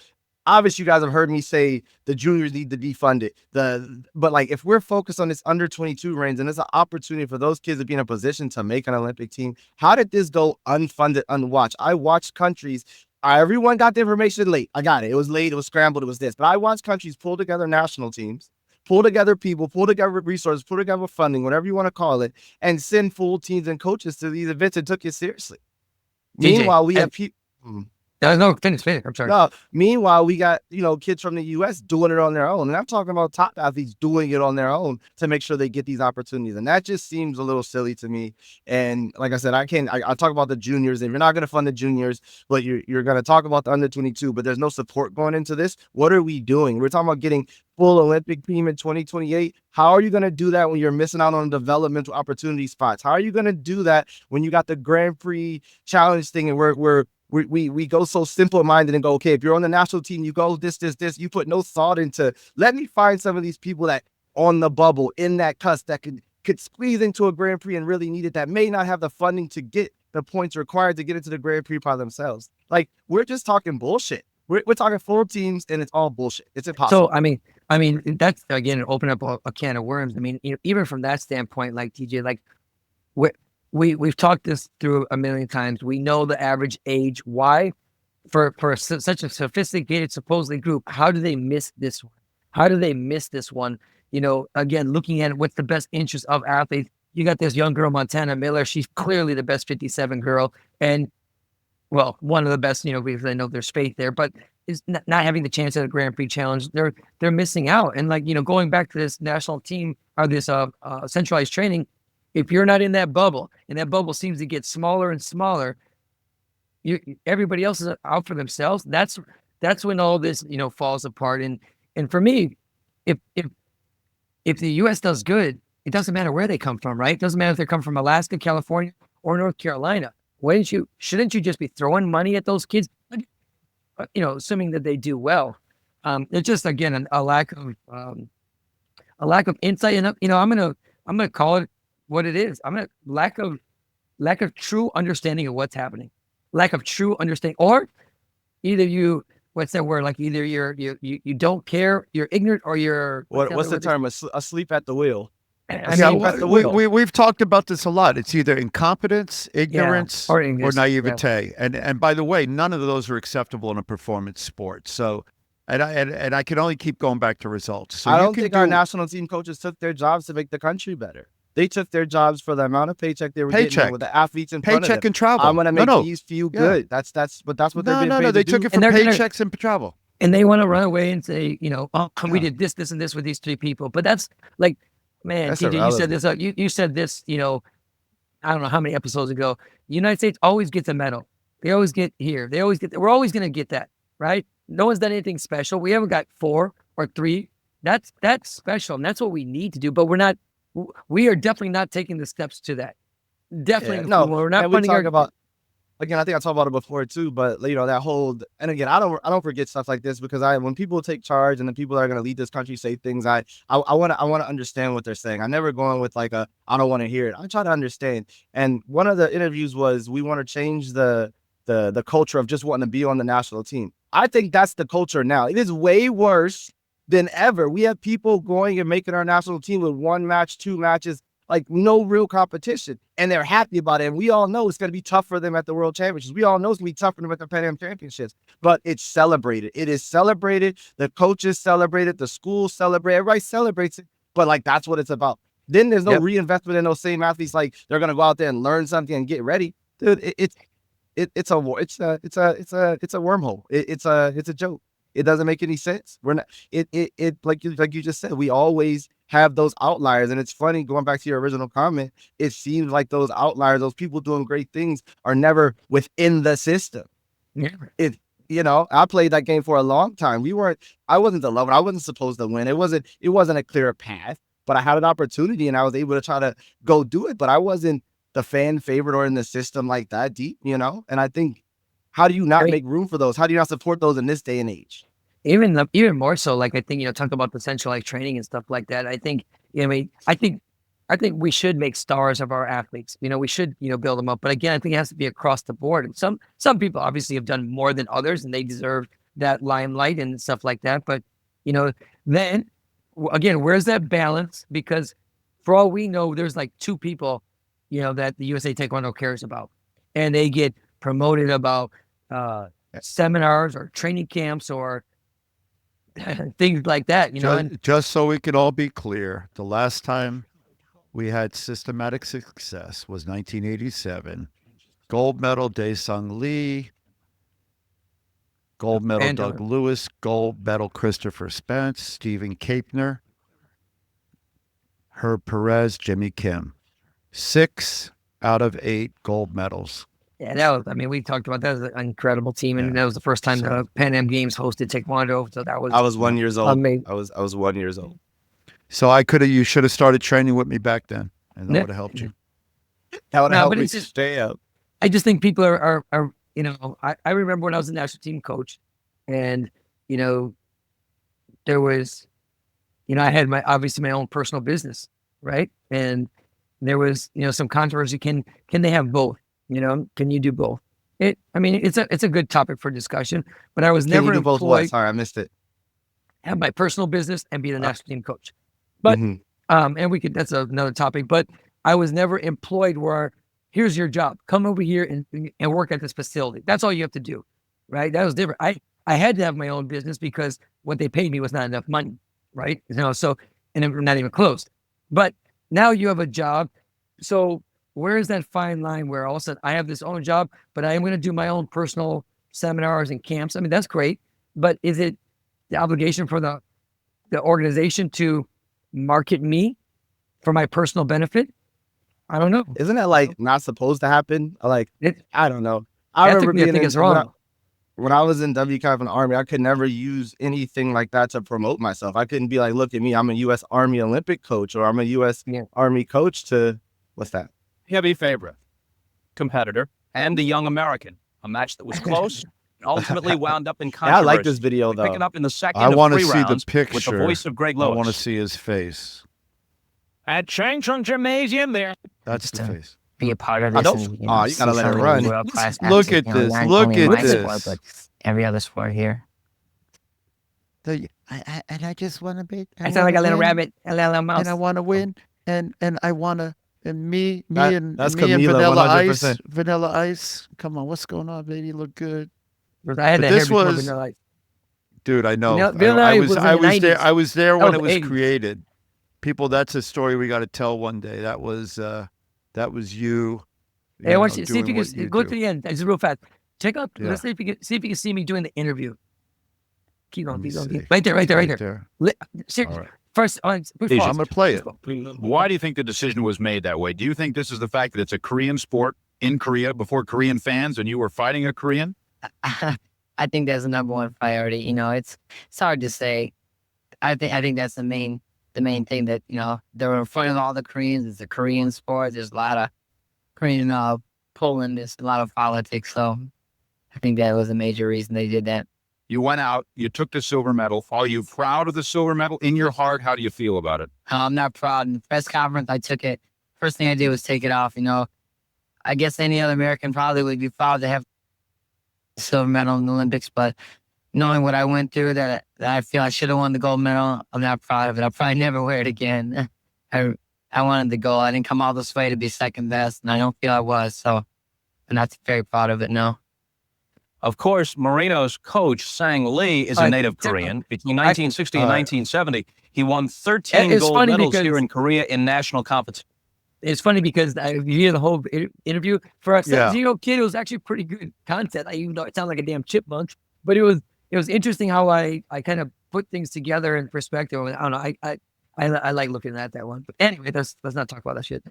obviously you guys have heard me say the juniors need to be funded. But like, if we're focused on this under-22 range, and it's an opportunity for those kids to be in a position to make an Olympic team, how did this go unfunded, unwatched? I watched countries. Everyone got the information late. I got it. It was late. It was scrambled. It was this. But I watched countries pull together national teams, pull together people, pull together resources, pull together funding, whatever you want to call it, and send full teams and coaches to these events and took it seriously. Meanwhile, we have people. No, finish. I'm sorry. No, meanwhile, we got, kids from the U.S. doing it on their own. And I'm talking about top athletes doing it on their own to make sure they get these opportunities. And that just seems a little silly to me. And like I said, I talk about the juniors. If you're not going to fund the juniors, but you're going to talk about the under 22, but there's no support going into this. What are we doing? We're talking about getting full Olympic team in 2028. How are you going to do that when you're missing out on developmental opportunity spots? How are you going to do that when you got the Grand Prix challenge thing and we go so simple-minded and go, okay, if you're on the national team, you go this, you put no thought into, let me find some of these people that on the bubble, in that cusp, that could squeeze into a Grand Prix and really need it, that may not have the funding to get the points required to get into the Grand Prix by themselves. Like, we're just talking bullshit. We're talking full teams, and it's all bullshit. It's impossible. So, I mean, that's, again, open up a can of worms. I mean, even from that standpoint, like TJ, like, We've talked this through a million times. We know the average age. Why? For such a sophisticated, supposedly group, how do they miss this one? How do they miss this one? Again, looking at what's the best interest of athletes. You got this young girl, Montana Miller. She's clearly the best 57 girl. And, well, one of the best, because I know there's faith there. But is not having the chance at a Grand Prix challenge, they're missing out. And, like, going back to this national team or this centralized training, if you're not in that bubble, and that bubble seems to get smaller and smaller, everybody else is out for themselves. That's when all this, falls apart. And for me, if the U.S. does good, it doesn't matter where they come from, right? It doesn't matter if they come from Alaska, California, or North Carolina. Shouldn't you just be throwing money at those kids? Assuming that they do well. It's just, again, a lack a lack of insight, and I'm gonna call it what it is. Lack of true understanding of what's happening, lack of true understanding, or either you, what's that word? Like either you don't care, you're ignorant, or you're what's the term? Asleep at the wheel. I Yeah, mean, at the wheel. we've talked about this a lot. It's either incompetence, ignorance, or or ignorance, naivete. And by the way, none of those are acceptable in a performance sport. So, and I can only keep going back to results. So I you don't can think our national team coaches took their jobs to make the country better. They took their jobs for the amount of paycheck they were getting Paycheck. with the athletes in front of paycheck them. and travel. I'm gonna make no, these feel Yeah. good. That's what they're being paid They to took do. it for And they're gonna- paychecks and travel. and they want to run away and say, oh, we Yeah. did this, and this with these 3 people. But that's like, man, That's TJ, you said irrelevant. this. You said this. I don't know how many episodes ago. The United States always gets a medal. They always get here. They always get. We're always going to get that, right? No one's done anything special. We haven't got 4 or 3. That's special, and that's what we need to do. But we're not. We are definitely not taking the steps to that. Definitely, no. we're not And we funding talk our. about. Again, I think I talked about it before too, but that whole, and again, I don't forget stuff like this because when people take charge and the people that are going to lead this country say things, I want to understand what they're saying. I never go in with like I don't want to hear it. I try to understand. And one of the interviews was, we want to change the culture of just wanting to be on the national team. I think that's the culture now. It is way worse than ever. We have people going and making our national team with 1 match, 2 matches, like no real competition, and they're happy about it. And we all know it's going to be tough for them at the World Championships. We all know it's going to be tough for them at the Pan Am Championships, but it's celebrated. It is celebrated. The coaches celebrate it. The schools celebrate it. Everybody celebrates it, but like, that's what it's about. Then there's no reinvestment in those same athletes. Like, they're going to go out there and learn something and get ready. Dude, it's a wormhole. It's a joke. It doesn't make any sense. We're not, like you just said, we always have those outliers. And it's funny, going back to your original comment, it seems like those outliers, those people doing great things, are never within the system. Yeah. I played that game for a long time. I wasn't the lover. I wasn't supposed to win. It wasn't a clear path, but I had an opportunity and I was able to try to go do it. But I wasn't the fan favorite or in the system like that deep, And I think, how do you not make room for those? How do you not support those in this day and age? Even more so, like, I think, talk about the centralized training and stuff like that. I think, I think we should make stars of our athletes. We should, build them up. But again, I think it has to be across the board. And some people obviously have done more than others, and they deserve that limelight and stuff like that. But, then again, where's that balance? Because for all we know, there's like 2 people, that the USA Taekwondo cares about, and they get promoted about seminars or training camps or things like that, Just so we could all be clear, the last time we had systematic success was 1987. Gold medal Dae-Sung Lee, gold medal Doug Lewis, gold medal Christopher Spence, Stephen Kapner, Herb Perez, Jimmy Kim. 6 out of 8 gold medals. Yeah, we talked about that as an incredible team, and that was the first time the Pan Am Games hosted Taekwondo. So that was. I was 1 year old. Amazing. I was 1 year old. So you should have started training with me back then, and that would have helped you. That would have helped but me it's just- stay up. I just think people are I remember when I was a national team coach, and there was, I had obviously my own personal business, right? And there was some controversy. Can they have both? Can you do both? It's a good topic for discussion, but I was never Can you do both? employed. Sorry, I missed it. Have my personal business and be the national team coach, but and that's another topic. But I was never employed where, here's your job, come over here and work at this facility. That's all you have to do, right? That was different. I had to have my own business because what they paid me was not enough money, right? So, and we're not even close. But now you have a job, so where is that fine line where all of a sudden I have this own job, but I am going to do my own personal seminars and camps? That's great, but is it the obligation for the organization to market me for my personal benefit? I don't know. Isn't that like not supposed to happen? Like, I don't know. I think it's wrong. When I was in WCAF and Army, I could never use anything like that to promote myself. I couldn't be like, look at me, I'm a U.S. Army Olympic coach, or I'm a U.S. Army coach to, what's that? Heavy favorite, competitor, and the young American. A match that was close, ultimately wound up in Yeah, controversy. I like this video We pick it though. up in the second I of want to 3 see the rounds picture. with the voice of Greg I Lewis. want to see his face. At Changchun Gymnasium there. That's the face. Be a part of I this don't- and you gotta see let it some of run. these world-class Look athletes, at this. not Look only in at my this. sport, but every other sport here. And I just want to be. I sound like a little rabbit, a little mouse. And I want to win. And I want to. And me That- and that's me and Camila, Vanilla 100%. Ice. Vanilla Ice. Come on, what's going on, baby? You look good, I had but that this hair before was- Vanilla Ice. dude. I know. Vanilla I Ice was. was in I the was there. 90s. I was there That when was it was 80s. created. People, that's a story we got to tell one day. That was you. Hey, I want know, you see if you doing what can go to do. the end. Just real fast. Check out. Yeah. Let's see if you can see me doing the interview. Keep Let going. me Keep going. see. Keep- Right there. Right there. Right there. Seriously. All right. First, Easy. I'm gonna play it. Why do you think the decision was made that way? Do you think this is the fact that it's a Korean sport in Korea before Korean fans and you were fighting a Korean? I think that's the number one priority. You know, it's hard to say. I think that's the main thing that, you know, they're in front of all the Koreans. It's a Korean sport. There's a lot of Korean pulling. There's a lot of politics. So I think that was a major reason they did that. You went out, you took the silver medal. Are you proud of the silver medal? In your heart, how do you feel about it? I'm not proud. In the press conference, I took it. First thing I did was take it off. You know, I guess any other American probably would be proud to have the silver medal in the Olympics, but knowing what I went through, that I feel I should have won the gold medal, I'm not proud of it. I'll probably never wear it again. I wanted the gold. I didn't come all this way to be second best, and I don't feel I was. So I'm not very proud of it, no. Of course, Moreno's coach, Sang Lee, is a native Korean. Between 1960 and 1970, he won 13 It's gold funny medals because- here in Korea in national competition. It's funny because you hear the whole interview. For a Yeah. 17-year-old kid, it was actually pretty good content. Even though it sounded like a damn chipmunk, but it was interesting how I kind of put things together in perspective. I don't know. I like looking at that one. But anyway, let's not talk about that shit.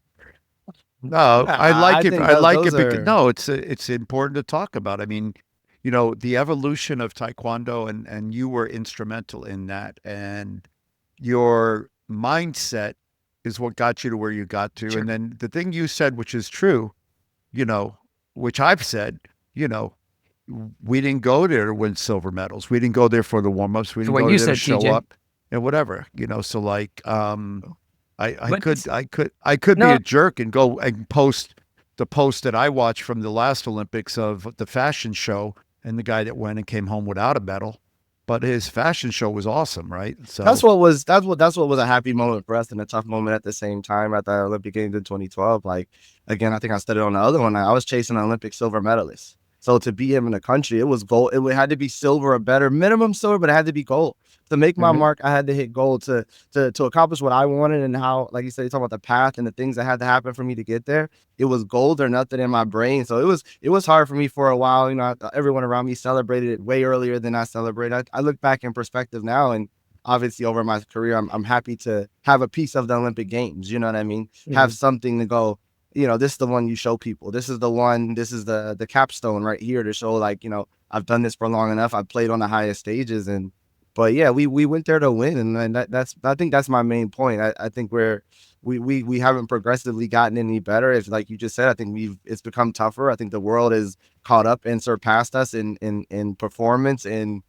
No, Yeah, I like I it. think I like it those because are- no, it's important to talk about. I mean, you know, the evolution of Taekwondo, and you were instrumental in that, and your mindset is what got you to where you got to. Sure. And then the thing you said, which is true, you know, which I've said, you know, we didn't go there to win silver medals. We didn't go there for the warm-ups. We So didn't what go you there to said, show TJ. up and whatever, you know. So like, I But could be No. a jerk and go and post the post that I watched from the last Olympics of the fashion show and the guy that went and came home without a medal, but his fashion show was awesome, right? So That's what was a happy moment for us and a tough moment at the same time at the Olympic Games in 2012. Like, again, I think I said it on the other one. I was chasing an Olympic silver medalist. So to beat him in the country, it was gold. It had to be silver or better, minimum silver, but it had to be gold. To make my mark, I had to hit gold to accomplish what I wanted, and how, like you said, you talk about the path and the things that had to happen for me to get there. It was gold or nothing in my brain. So it was hard for me for a while. You know, everyone around me celebrated it way earlier than I celebrated. I look back in perspective now, and obviously over my career, I'm happy to have a piece of the Olympic Games. You know what I mean? Have something to go, you know, this is the one you show people. This is the one, this is the capstone right here to show, like, you know, I've done this for long enough. I've played on the highest stages. But yeah, we went there to win. And I think that's my main point. I think we haven't progressively gotten any better. It's like you just said, I think it's become tougher. I think the world is caught up and surpassed us in performance, in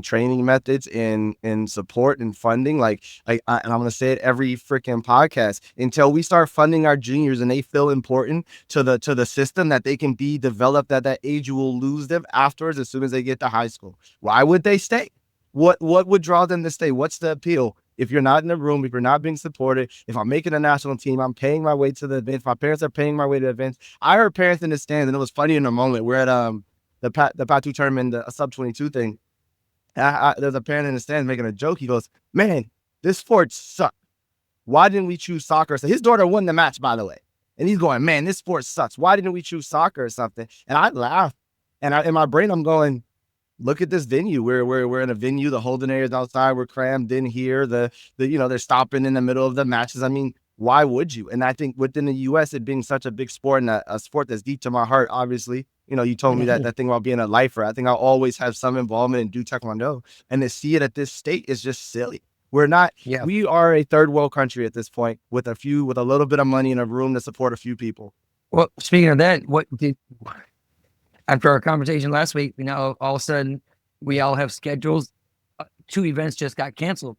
training methods, in support and funding. And I'm gonna say it every freaking podcast, until we start funding our juniors and they feel important to the system, that they can be developed at that age, you will lose them afterwards as soon as they get to high school. Why would they stay? What would draw them to stay? What's the appeal? If you're not in the room, if you're not being supported, if I'm making a national team, I'm paying my way to the events, my parents are paying my way to events. I heard parents in the stands, and it was funny in the moment. We're at the Patu tournament, the sub-22 thing. There's a parent in the stands making a joke. He goes, "Man, this sport sucks. Why didn't we choose soccer?" So his daughter won the match, by the way. And he's going, "Man, this sport sucks. Why didn't we choose soccer or something?" And I laughed. And in my brain, I'm going, look at this venue. We're in a venue. The holding areas outside. We're crammed in here. They're stopping in the middle of the matches. I mean, why would you? And I think within the U.S., it being such a big sport and a sport that's deep to my heart, obviously, you know, you told me that thing about being a lifer. I think I'll always have some involvement in do Taekwondo. And to see it at this state is just silly. We're not, we are a third world country at this point with a little bit of money and a room to support a few people. Well, speaking of that, after our conversation last week, all of a sudden we all have schedules. 2 events just got canceled,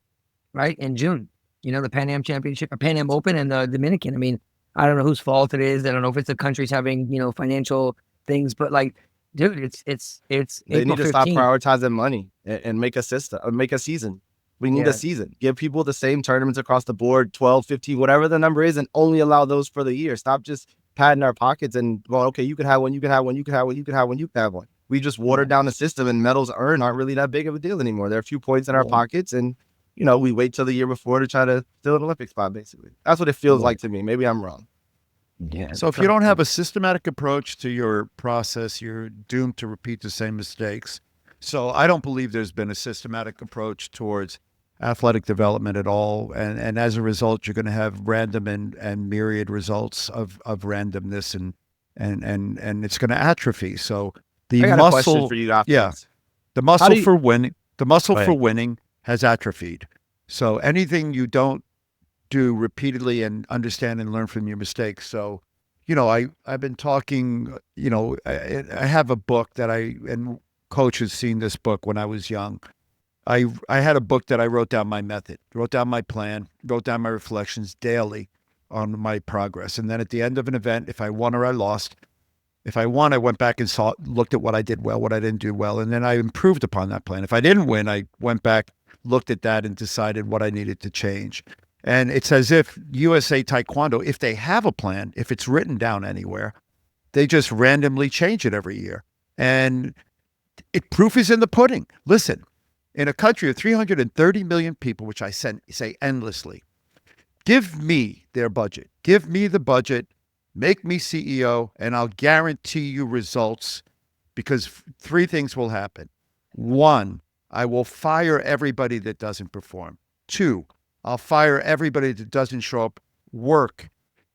right? In June, the Pan Am Championship, or Pan Am Open, and the Dominican. I mean, I don't know whose fault it is. I don't know if it's the country's having, financial things, but like, dude, it's They April need to stop 15th. prioritizing money and make a system, make a season. We need Yeah. a season. Give people the same tournaments across the board, 12, 15, whatever the number is, and only allow those for the year. Stop just padding our pockets and going, okay, you can have one, you can have one, you can have one, you can have one, you can have one. We just watered down the system, and medals earned aren't really that big of a deal anymore. There are a few points in our pockets, and we wait till the year before to try to fill an Olympic spot, basically. That's what it feels like to me. Maybe I'm wrong. Yeah. So if you don't have a systematic approach to your process, you're doomed to repeat the same mistakes. So I don't believe there's been a systematic approach towards athletic development at all. And as a result, you're going to have random and myriad results of randomness, and it's going to atrophy. So the I got a question muscle, for you after yeah, this. the muscle do you- for winning, Right. for winning has atrophied. So anything you don't do repeatedly and understand and learn from your mistakes. So, I've been talking, I have a book that and Coach has seen this book when I was young. I had a book that I wrote down my method, wrote down my plan, wrote down my reflections daily on my progress. And then at the end of an event, if I won or I lost, if I won, I went back and looked at what I did well, what I didn't do well, and then I improved upon that plan. If I didn't win, I went back, looked at that, and decided what I needed to change. And it's as if USA Taekwondo, if they have a plan, if it's written down anywhere, they just randomly change it every year. And proof is in the pudding. Listen, in a country of 330 million people, which I say endlessly, give me their budget. Give me the budget. Make me CEO, and I'll guarantee you results, because 3 things will happen. 1, I will fire everybody that doesn't perform. 2, I'll fire everybody that doesn't show up, work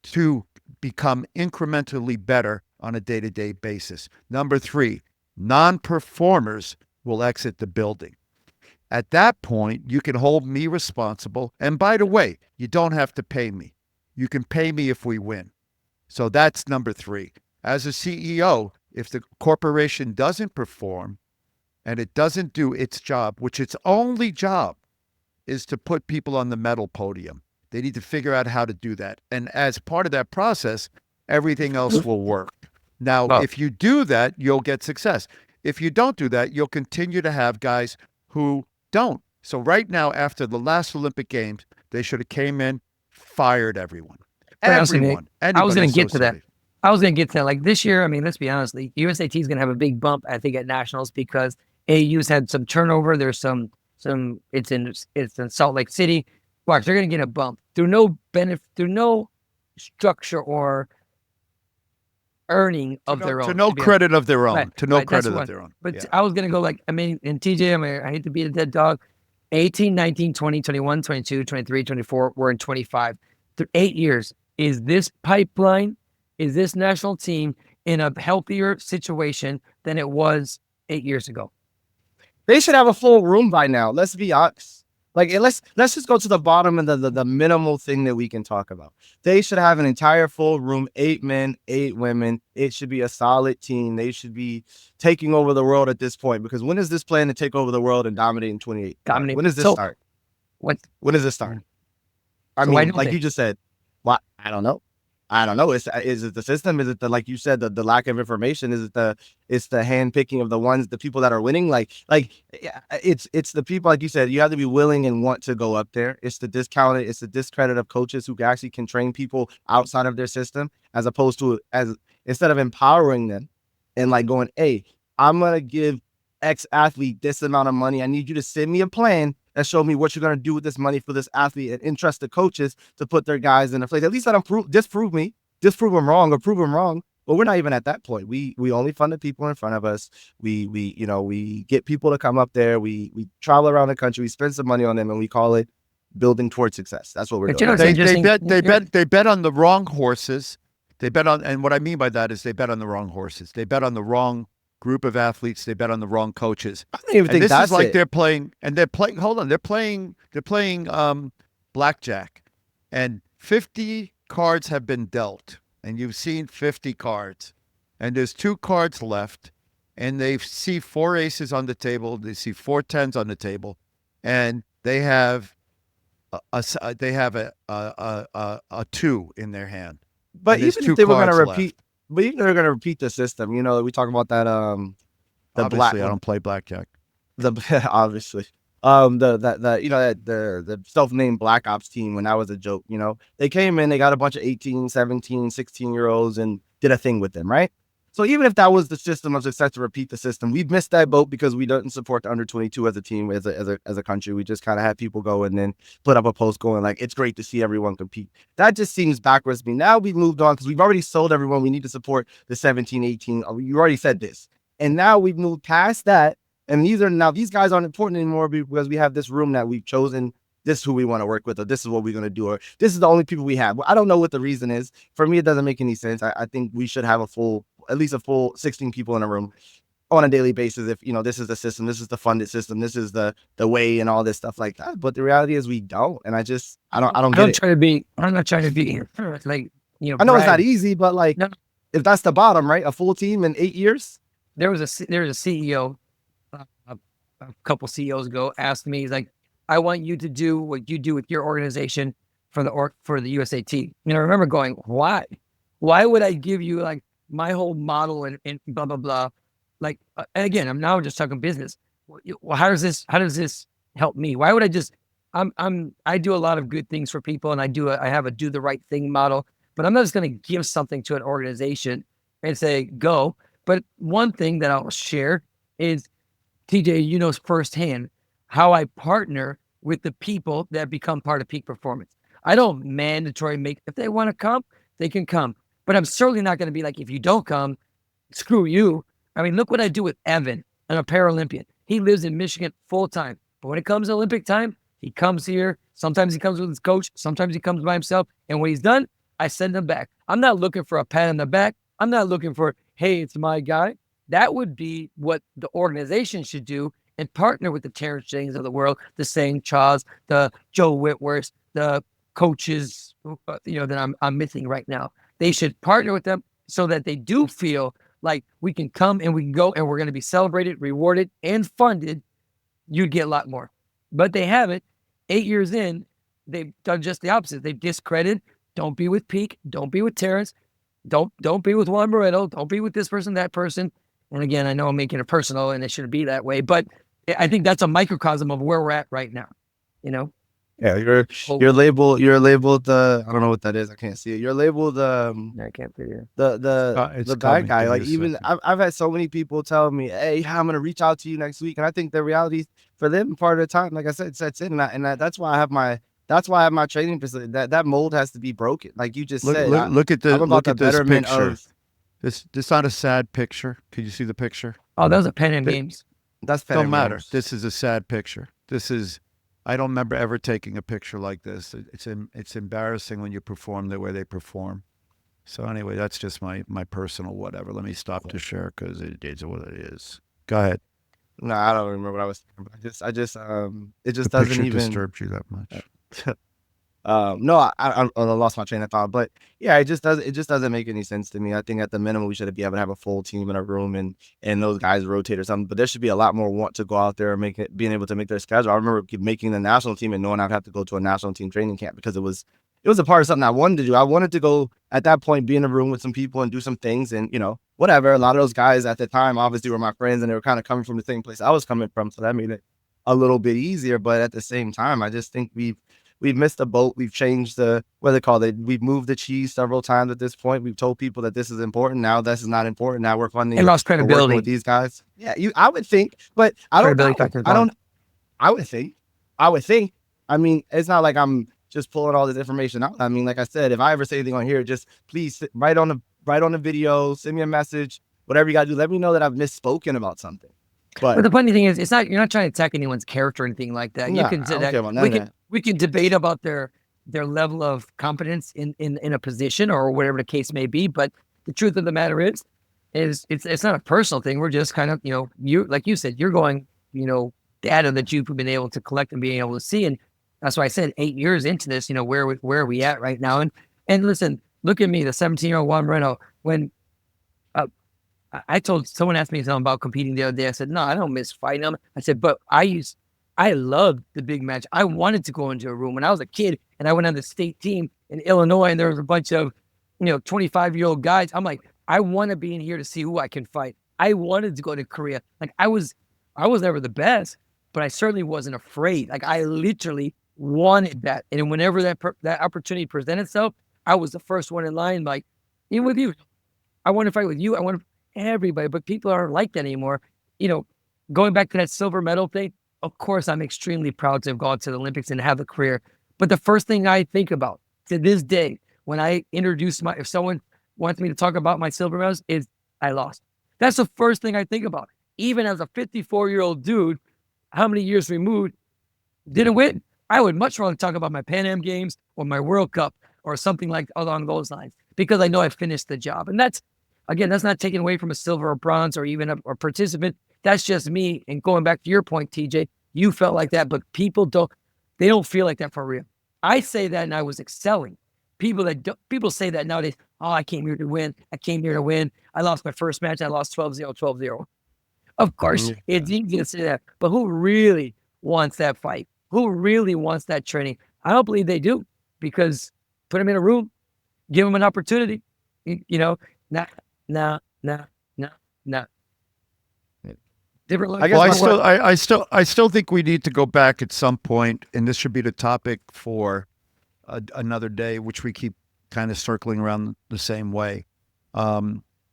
to become incrementally better on a day-to-day basis. Number 3, non-performers will exit the building. At that point, you can hold me responsible. And by the way, you don't have to pay me. You can pay me if we win. So that's number 3. As a CEO, if the corporation doesn't perform and it doesn't do its job, which its only job is to put people on the medal podium, they need to figure out how to do that. And as part of that process, everything else will work. Now, if you do that, you'll get success. If you don't do that, you'll continue to have guys who don't. So right now, after the last Olympic Games, they should have came in, fired everyone. Everyone. I was going to get to that. associated. I was going to get to that. Like this year, I mean, let's be honest, the USAT is going to have a big bump, I think, at nationals, because AU's had some turnover. There's some. It's in Salt Lake City. Watch, they're going to get a bump through no benefit, through no structure or earning of their own. To no credit of their own. Right, To no right, that's credit one. of their own. But Yeah. I was going to go like, I mean, in TJ, I hate to beat a dead dog. 18, 19, 20, 21, 22, 23, 24, we're in 25. Through 8 years. Is this pipeline, is this national team in a healthier situation than it was 8 years ago? They should have a full room by now. Let's be honest. Like, let's just go to the bottom and the minimal thing that we can talk about. They should have an entire full room, 8 men, 8 women. It should be a solid team. They should be taking over the world at this point, because when is this plan to take over the world and dominate in 28? Dominate. When does this So, start? What? When does this start? I So why mean, don't like they? you just said, what? I don't know. Is it the system? Is it the, like you said, the lack of information? Is it it's the hand picking of the people that are winning? Yeah, it's the people, like you said, you have to be willing and want to go up there. It's the discounted, it's the discredit of coaches who actually can train people outside of their system, as opposed to instead of empowering them and like going, hey, I'm going to give X athlete this amount of money. I need you to send me a plan and show me what you're going to do with this money for this athlete, and entrust the coaches to put their guys in a place. At least let them disprove them wrong or prove them wrong. But we're not even at that point. We only fund the people in front of us. We get people to come up there. We travel around the country. We spend some money on them, and we call it building towards success. That's what we're But you doing. know, it's They interesting. they bet on the wrong horses. They bet on, and what I mean by that is they bet on the wrong horses. They bet on the wrong group of athletes. They bet on the wrong coaches. I don't even And think this that's is like it. they're playing. Hold on, they're playing blackjack, and 50 cards have been dealt, and you've seen 50 cards, and there's 2 cards left, and they see 4 aces on the table, they see 4 tens on the table, and they have a 2 in their hand. But And there's even 2 if they were going to cards left. repeat, but even if they're going to repeat the system, you know, we talk about that, the Obviously, I don't play blackjack. obviously, you know, that the self-named Black Ops team, when that was a joke, you know, they came in, they got a bunch of 18, 17, 16-year-olds and did a thing with them, right? So even if that was the system of success to repeat the system, we've missed that boat because we don't support the under 22 as a team, as a country. We just kind of have people go and then put up a post going like, it's great to see everyone compete. That just seems backwards to me. Now we've moved on because we've already sold everyone. We need to support the 17, 18. You already said this. And now we've moved past that. And these guys aren't important anymore because we have this room that we've chosen. This is who we want to work with, or this is what we're going to do, or this is the only people we have. I don't know what the reason is. For me, it doesn't make any sense. I think we should have at least a full 16 people in a room on a daily basis. If, you know, this is the system, this is the funded system, this is the way and all this stuff like that. But the reality is we don't. And I don't get it. I'm not trying to be like, you know, I know it's brag. not easy, but like, No. if that's the bottom, right? A full team in 8 years. There was a CEO a couple CEOs ago asked me, he's like, I want you to do what you do with your organization for the USA team. And I remember going, why? Why would I give you like my whole model and blah blah blah? Like, and again, I'm now just talking business. Well, how does this help me? Why would I just? I do a lot of good things for people, and I have a do the right thing model. But I'm not just going to give something to an organization and say go. But one thing that I'll share is, TJ, you know firsthand how I partner with the people that become part of Peak Performance. I don't mandatory make, if they want to come, they can come. But I'm certainly not going to be like, if you don't come, screw you. I mean, look what I do with Evan, a Paralympian. He lives in Michigan full time. But when it comes to Olympic time, he comes here. Sometimes he comes with his coach. Sometimes he comes by himself. And when he's done, I send him back. I'm not looking for a pat on the back. I'm not looking for, hey, it's my guy. That would be what the organization should do, and partner with the Terrence James of the world, the Sang Chas, the Joe Whitworths, the coaches, you know, that I'm missing right now. They should partner with them so that they do feel like we can come and we can go and we're going to be celebrated, rewarded, and funded. You'd get a lot more. But they haven't. 8 years in, they've done just the opposite. They've discredited. Don't be with Peak. Don't be with Terrence. Don't be with Juan Moretto. Don't be with this person, that person. And again, I know I'm making it personal and it shouldn't be that way, but I think that's a microcosm of where we're at right now. You know? Yeah, you're labeled I don't know what that is. I can't see it. You're labeled I can't see it. the bad guy. Like, even I've had so many people tell me, hey, I'm gonna reach out to you next week. And I think the reality for them part of the time, like I said, sets in, and that's why I have my training facility. That mold has to be broken. Like you just said. Look at this betterment picture. This not a sad picture. Can you see the picture? Oh, that was a pen and games. That's Don't matter. This is a sad picture. I don't remember ever taking a picture like this. It's embarrassing when you perform the way they perform. So anyway, that's just my personal whatever. Let me stop to share because it is what it is. Go ahead. No, I don't remember what I was thinking. But it just The doesn't picture even disturbed you that much. No, I lost my train of thought, but yeah, it just doesn't make any sense to me. I think at the minimum we should be able to have a full team in a room and those guys rotate or something. But there should be a lot more want to go out there and being able to make their schedule. I remember making the national team and knowing I'd have to go to a national team training camp because it was a part of something I wanted to do. I wanted to go at that point, be in a room with some people and do some things and, you know, whatever. A lot of those guys at the time obviously were my friends and they were kind of coming from the same place I was coming from, so that made it a little bit easier. But at the same time, I just think we've missed a boat. We've changed we've moved the cheese several times at this point. We've told people that this is important. Now this is not important. Now we're funding. It lost credibility with these guys. Yeah, I would think, but I would think. I mean, it's not like I'm just pulling all this information out. I mean, like I said, if I ever say anything on here, just please write on the video, send me a message, whatever you gotta do. Let me know that I've misspoken about something. But the funny thing is, you're not trying to attack anyone's character or anything like that. You can say that we can debate about their level of competence in a position or whatever the case may be. But the truth of the matter is it's not a personal thing. We're just kind of, you know, you like you said, you're going, you know, data that you've been able to collect and being able to see. And that's why I said 8 years into this, you know, where are we at right now? And listen, look at me, the 17-year-old Juan Moreno, when I told someone asked me something about competing the other day. I said, no, I don't miss fighting them. I said, but I loved the big match. I wanted to go into a room when I was a kid and I went on the state team in Illinois and there was a bunch of, 25-year-old guys. I'm like, I want to be in here to see who I can fight. I wanted to go to Korea. Like I was never the best, but I certainly wasn't afraid. Like I literally wanted that. And whenever that opportunity presented itself, I was the first one in line. Like, even with you, I want to fight with you. I want everybody, but people aren't like that anymore. Going back to that silver medal thing, of course, I'm extremely proud to have gone to the Olympics and have a career. But the first thing I think about to this day, when I introduce if someone wants me to talk about my silver medals, is I lost. That's the first thing I think about. Even as a 54-year-old dude, how many years removed, didn't win. I would much rather talk about my Pan Am Games or my World Cup or something like along those lines, because I know I finished the job. And that's not taken away from a silver or bronze or even a participant. That's just me. And going back to your point, TJ, you felt like that, but people don't feel like that for real. I say that and I was excelling. People say that nowadays, oh, I came here to win. I came here to win. I lost my first match. I lost 12-0, 12-0. Of course, it's easy to say that, but who really wants that fight? Who really wants that training? I don't believe they do, because put them in a room, give them an opportunity. Nah. Different. I still think we need to go back at some point, and this should be the topic for another day, which we keep kind of circling around the same way.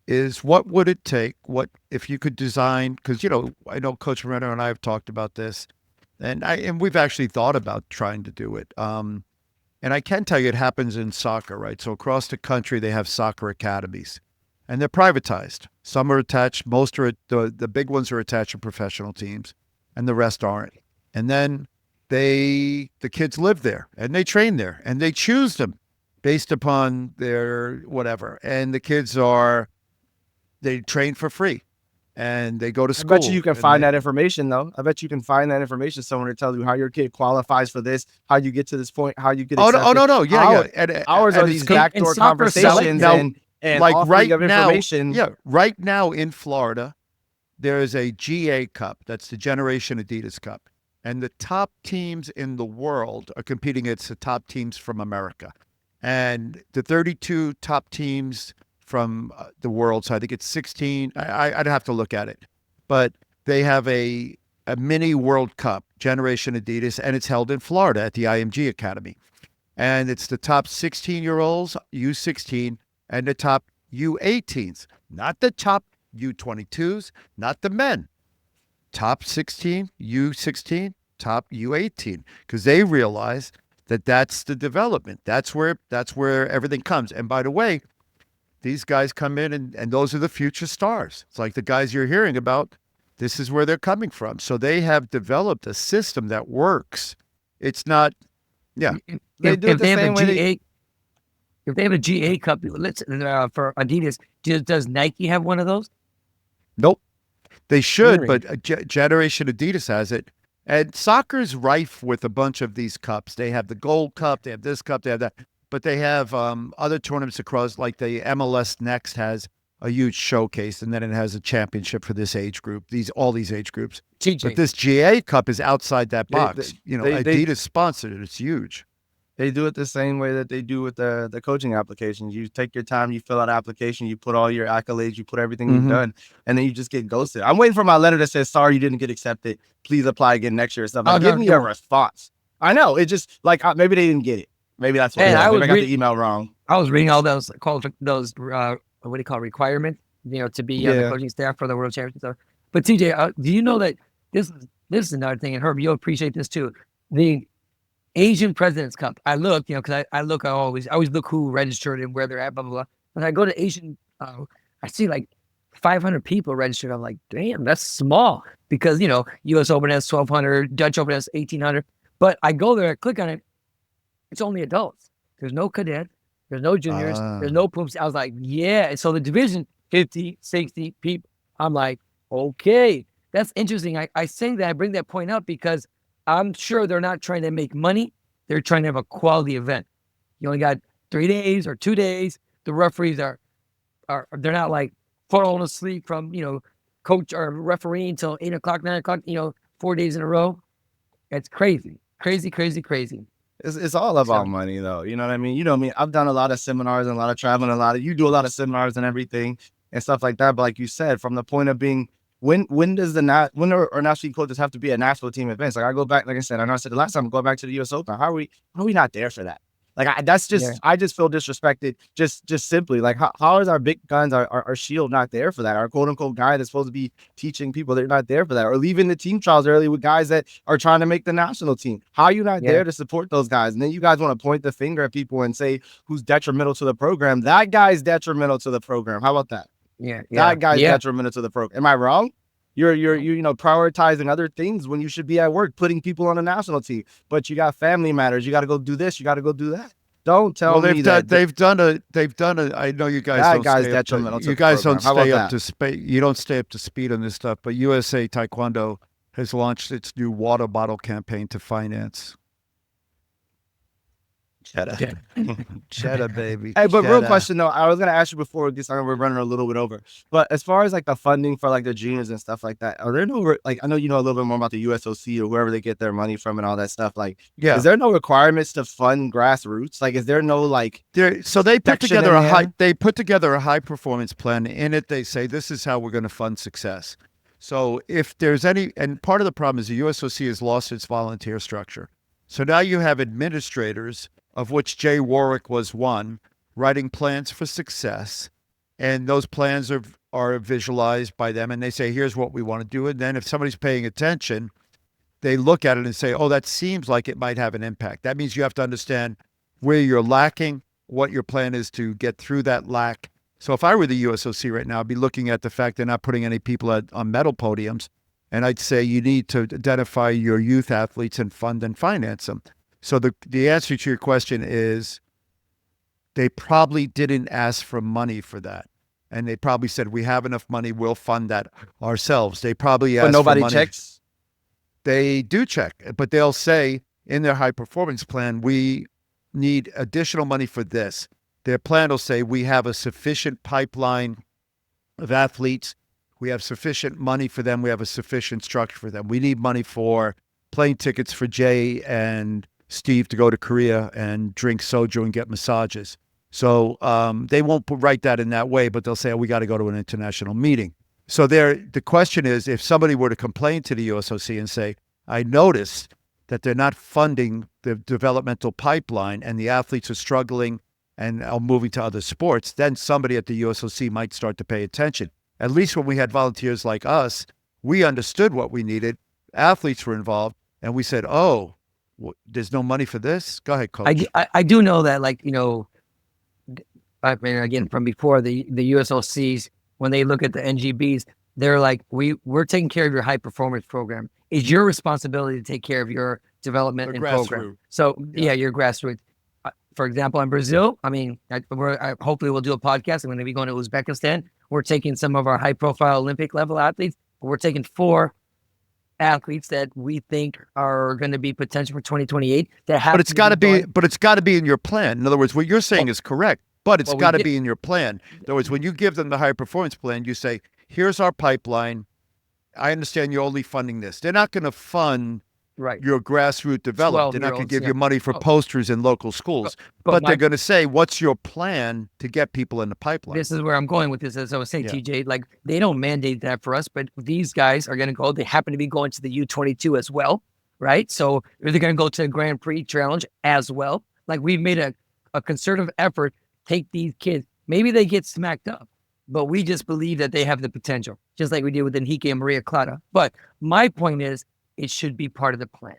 Is what would it take? What if you could design? Because I know Coach Moreno and I have talked about this, and we've actually thought about trying to do it. And I can tell you, it happens in soccer, right? So across the country, they have soccer academies. And they're privatized. Some are attached. Most are the big ones are attached to professional teams, and the rest aren't. And then the kids live there and they train there and they choose them based upon their whatever. And the kids they train for free and they go to school. I bet you can find that information though. I bet you can find that information somewhere to tell you how your kid qualifies for this, how you get to this point, how you get accepted. Oh no. Yeah. Ours are these backdoor conversations and like right now in Florida, there is a GA Cup. That's the Generation Adidas Cup. And the top teams in the world are competing against the top teams from America. And the 32 top teams from the world, so I think it's 16. I'd have to look at it. But they have a mini World Cup, Generation Adidas, and it's held in Florida at the IMG Academy. And it's the top 16-year-olds, U16, and the top U18s, not the top U22s, not the men. Top 16, U16, top U18, because they realize that that's the development. That's where everything comes. And by the way, these guys come in and those are the future stars. It's like the guys you're hearing about. This is where they're coming from. So they have developed a system that works. It's not, If they have a GA Cup, for Adidas, does Nike have one of those? Nope. They should, but Generation Adidas has it. And soccer's rife with a bunch of these cups. They have the Gold Cup, they have this cup, they have that. But they have other tournaments across, like the MLS Next has a huge showcase, and then it has a championship for this age group, all these age groups. But this GA Cup is outside that box. Adidas sponsored it. It's huge. They do it the same way that they do with the coaching applications. You take your time, you fill out an application, you put all your accolades, you put everything you've done, and then you just get ghosted. I'm waiting for my letter that says, sorry, you didn't get accepted. Please apply again next year or something. Give me a response. I know. It's just like, maybe they didn't get it. Maybe that's what I got the email wrong. I was reading all those what do you call requirements, to be on the coaching staff for the World Championship. But TJ, do you know that this is another thing, and Herb, you'll appreciate this too. The Asian President's Cup. I look, because I always look who registered and where they're at, blah, blah, blah. When I go to Asian, I see like 500 people registered. I'm like, damn, that's small, because, U.S. Open has 1,200, Dutch Open has 1,800. But I go there, I click on it. It's only adults. There's no cadet. There's no juniors. There's no poops. I was like, yeah. And so the division, 50, 60 people. I'm like, okay, that's interesting. I say that, I bring that point up because I'm sure they're not trying to make money. They're trying to have a quality event. You only got 3 days or 2 days. The referees they're not like falling asleep from, coach or referee until 8 o'clock, 9 o'clock, 4 days in a row. It's crazy, crazy, crazy, crazy. It's all about money, though. You know what I mean? You know what I mean? I've done a lot of seminars and a lot of traveling, you do a lot of seminars and everything and stuff like that. But like you said, from the point of being, when does when are national coaches have to be a national team events? Like I go back, like I said, I know I said the last time, go back to the U.S. Open. How are we not there for that? Like I just feel disrespected. Just simply like how is our big guns, our shield not there for that? Our quote unquote guy that's supposed to be teaching people, they're not there for that, or leaving the team trials early with guys that are trying to make the national team. How are you not there to support those guys? And then you guys want to point the finger at people and say who's detrimental to the program. That guy's detrimental to the program. How about that? That guy's detrimental to the program. Am I wrong? You're prioritizing other things when you should be at work, putting people on a national team. But you got family matters. You got to go do this. You got to go do that. Don't tell me that they've done a. I know you guys. That guy's detrimental. You guys don't stay up to speed. You don't stay up to speed on this stuff. But USA Taekwondo has launched its new water bottle campaign to finance. Cheddar, baby. Hey, but real question though, I was gonna ask you before this. We're running a little bit over, but as far as like the funding for like the juniors and stuff like that, are there no like I know you know a little bit more about the USOC or wherever they get their money from and all that stuff. Like, is there no requirements to fund grassroots? Like, is there no like so they put together a high performance plan. In it, they say this is how we're going to fund success. So if there's any, and part of the problem is the USOC has lost its volunteer structure. So now you have administrators, of which Jay Warwick was one, writing plans for success. And those plans are visualized by them. And they say, here's what we want to do. And then if somebody's paying attention, they look at it and say, oh, that seems like it might have an impact. That means you have to understand where you're lacking, what your plan is to get through that lack. So if I were the USOC right now, I'd be looking at the fact they're not putting any people on medal podiums. And I'd say you need to identify your youth athletes and fund and finance them. So the answer to your question is they probably didn't ask for money for that. And they probably said, we have enough money, we'll fund that ourselves. They probably asked for money. But nobody checks? They do check, but they'll say in their high performance plan, we need additional money for this. Their plan will say, we have a sufficient pipeline of athletes. We have sufficient money for them. We have a sufficient structure for them. We need money for plane tickets for Jay and Steve to go to Korea and drink soju and get massages. So they won't write that in that way, but they'll say, oh, we got to go to an international meeting. So the question is, if somebody were to complain to the USOC and say, I noticed that they're not funding the developmental pipeline and the athletes are struggling and are moving to other sports, then somebody at the USOC might start to pay attention. At least when we had volunteers like us, we understood what we needed. Athletes were involved, and we said, oh, there's no money for this? Go ahead, Coach. I do know that, like, I mean, again, from before, the USOCs, when they look at the NGBs, they're like, we're taking care of your high performance program. It's your responsibility to take care of your development and program. So, your grassroots. For example, in Brazil, I mean, hopefully we'll do a podcast. I'm going to be going to Uzbekistan. We're taking some of our high profile Olympic level athletes. We're taking 4 athletes that we think are going to be potential for 2028 that have. But it's got to be in your plan. In other words, what you're saying is correct, but it's got to be in your plan. In other words, when you give them the high performance plan, you say, here's our pipeline. I understand you're only funding this. They're not going to fund your grassroots development. They're not going to give you money for posters in local schools, but they're going to say, what's your plan to get people in the pipeline? This is where I'm going with this. As I was saying, TJ, like, they don't mandate that for us, but these guys are going to go. They happen to be going to the U22 as well, right? So they're going to go to the Grand Prix Challenge as well. Like, we've made a concerted effort, take these kids. Maybe they get smacked up, but we just believe that they have the potential, just like we did with Enrique and Maria Clara. But my point is, it should be part of the plan.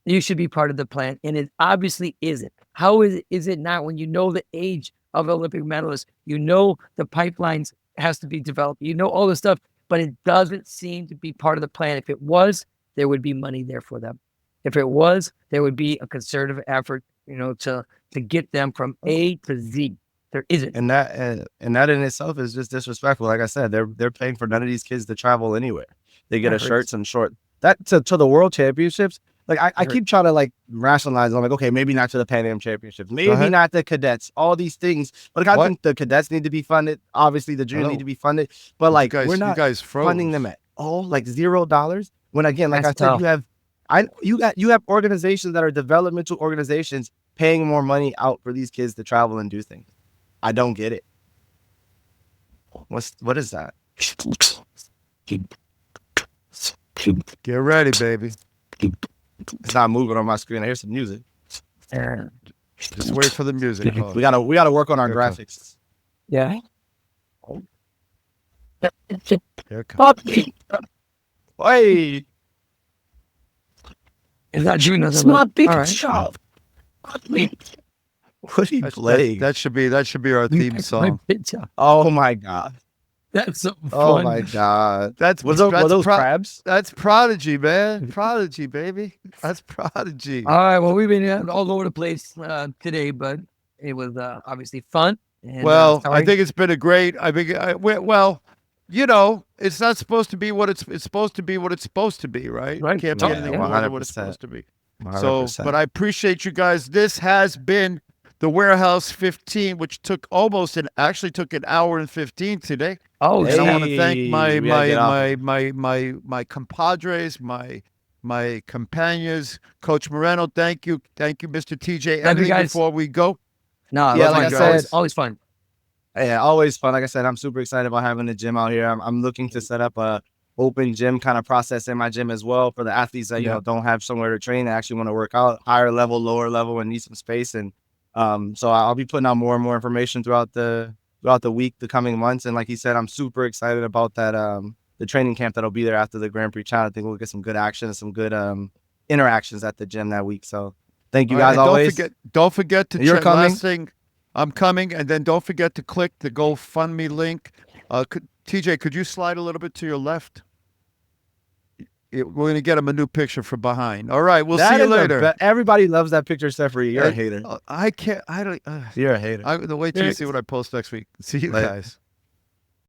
You should be part of the plan, and it obviously isn't. How is it not when you know the age of Olympic medalists? You know the pipelines has to be developed. You know all this stuff, but it doesn't seem to be part of the plan. If it was, there would be money there for them. If it was, there would be a concerted effort, to get them from A to Z. There isn't. And that in itself is just disrespectful. Like I said, they're paying for none of these kids to travel anywhere. They get a shirt and short. That to the World Championships, Like I keep trying to like rationalize. I'm like, okay, maybe not to the Pan Am Championships, maybe not the cadets, all these things. But like, I think the cadets need to be funded. Obviously, the juniors need to be funded. But like, we're not funding them at all, like $0. When again, like That's I said, tough. you have organizations that are developmental organizations paying more money out for these kids to travel and do things. I don't get it. What is that? Get ready, baby. It's not moving on my screen. I hear some music. Just wait for the music. We gotta work on our graphics. Yeah. Here it comes. Hey, Is that Juno? It's my big All right. job. what are you playing? That should be our theme song. Oh my god. That's so fun. Oh my god. That's were those crabs? That's Prodigy, man. Prodigy, baby. That's Prodigy. All right. Well, we've been all over the place today, but it was obviously fun. And, Well, I sorry. think it's been a great. Well, you know, it's not supposed to be what it's supposed to be. What it's supposed to be, right? Right. Can't be Yeah, anything more than what it's 100%. supposed to be. 100%. So, but I appreciate you guys. This has been the Warehouse 15, which actually took an hour and 15 today. Oh, And I want to thank Hey, my we gotta get off. my compadres, my companions, Coach Moreno. Thank you, Mr. TJ. Love you Anything guys. before we go? no, Yeah, that's like fun. I said- always fun. Yeah, always fun. Like I said, I'm super excited about having the gym out here. I'm looking to set up a open gym kind of process in my gym as well for the athletes that you know don't have somewhere to train and actually want to work out higher level, lower level, and need some space. And so I'll be putting out more and more information throughout the week, the coming months. And like he said, I'm super excited about that the training camp that'll be there after the Grand Prix Challenge. I think we'll get some good action and some good interactions at the gym that week. So thank you All right, guys and always. Don't forget to You're check coming? last thing. I'm coming, and then don't forget to click the GoFundMe link. TJ, could you slide a little bit to your left? We're going to get him a new picture from behind. All right, we'll see you later. Everybody loves that picture except for you. You're a Hey, hater. I can't. I don't. You're a hater. Wait till you see what I post next week. See you Later. guys.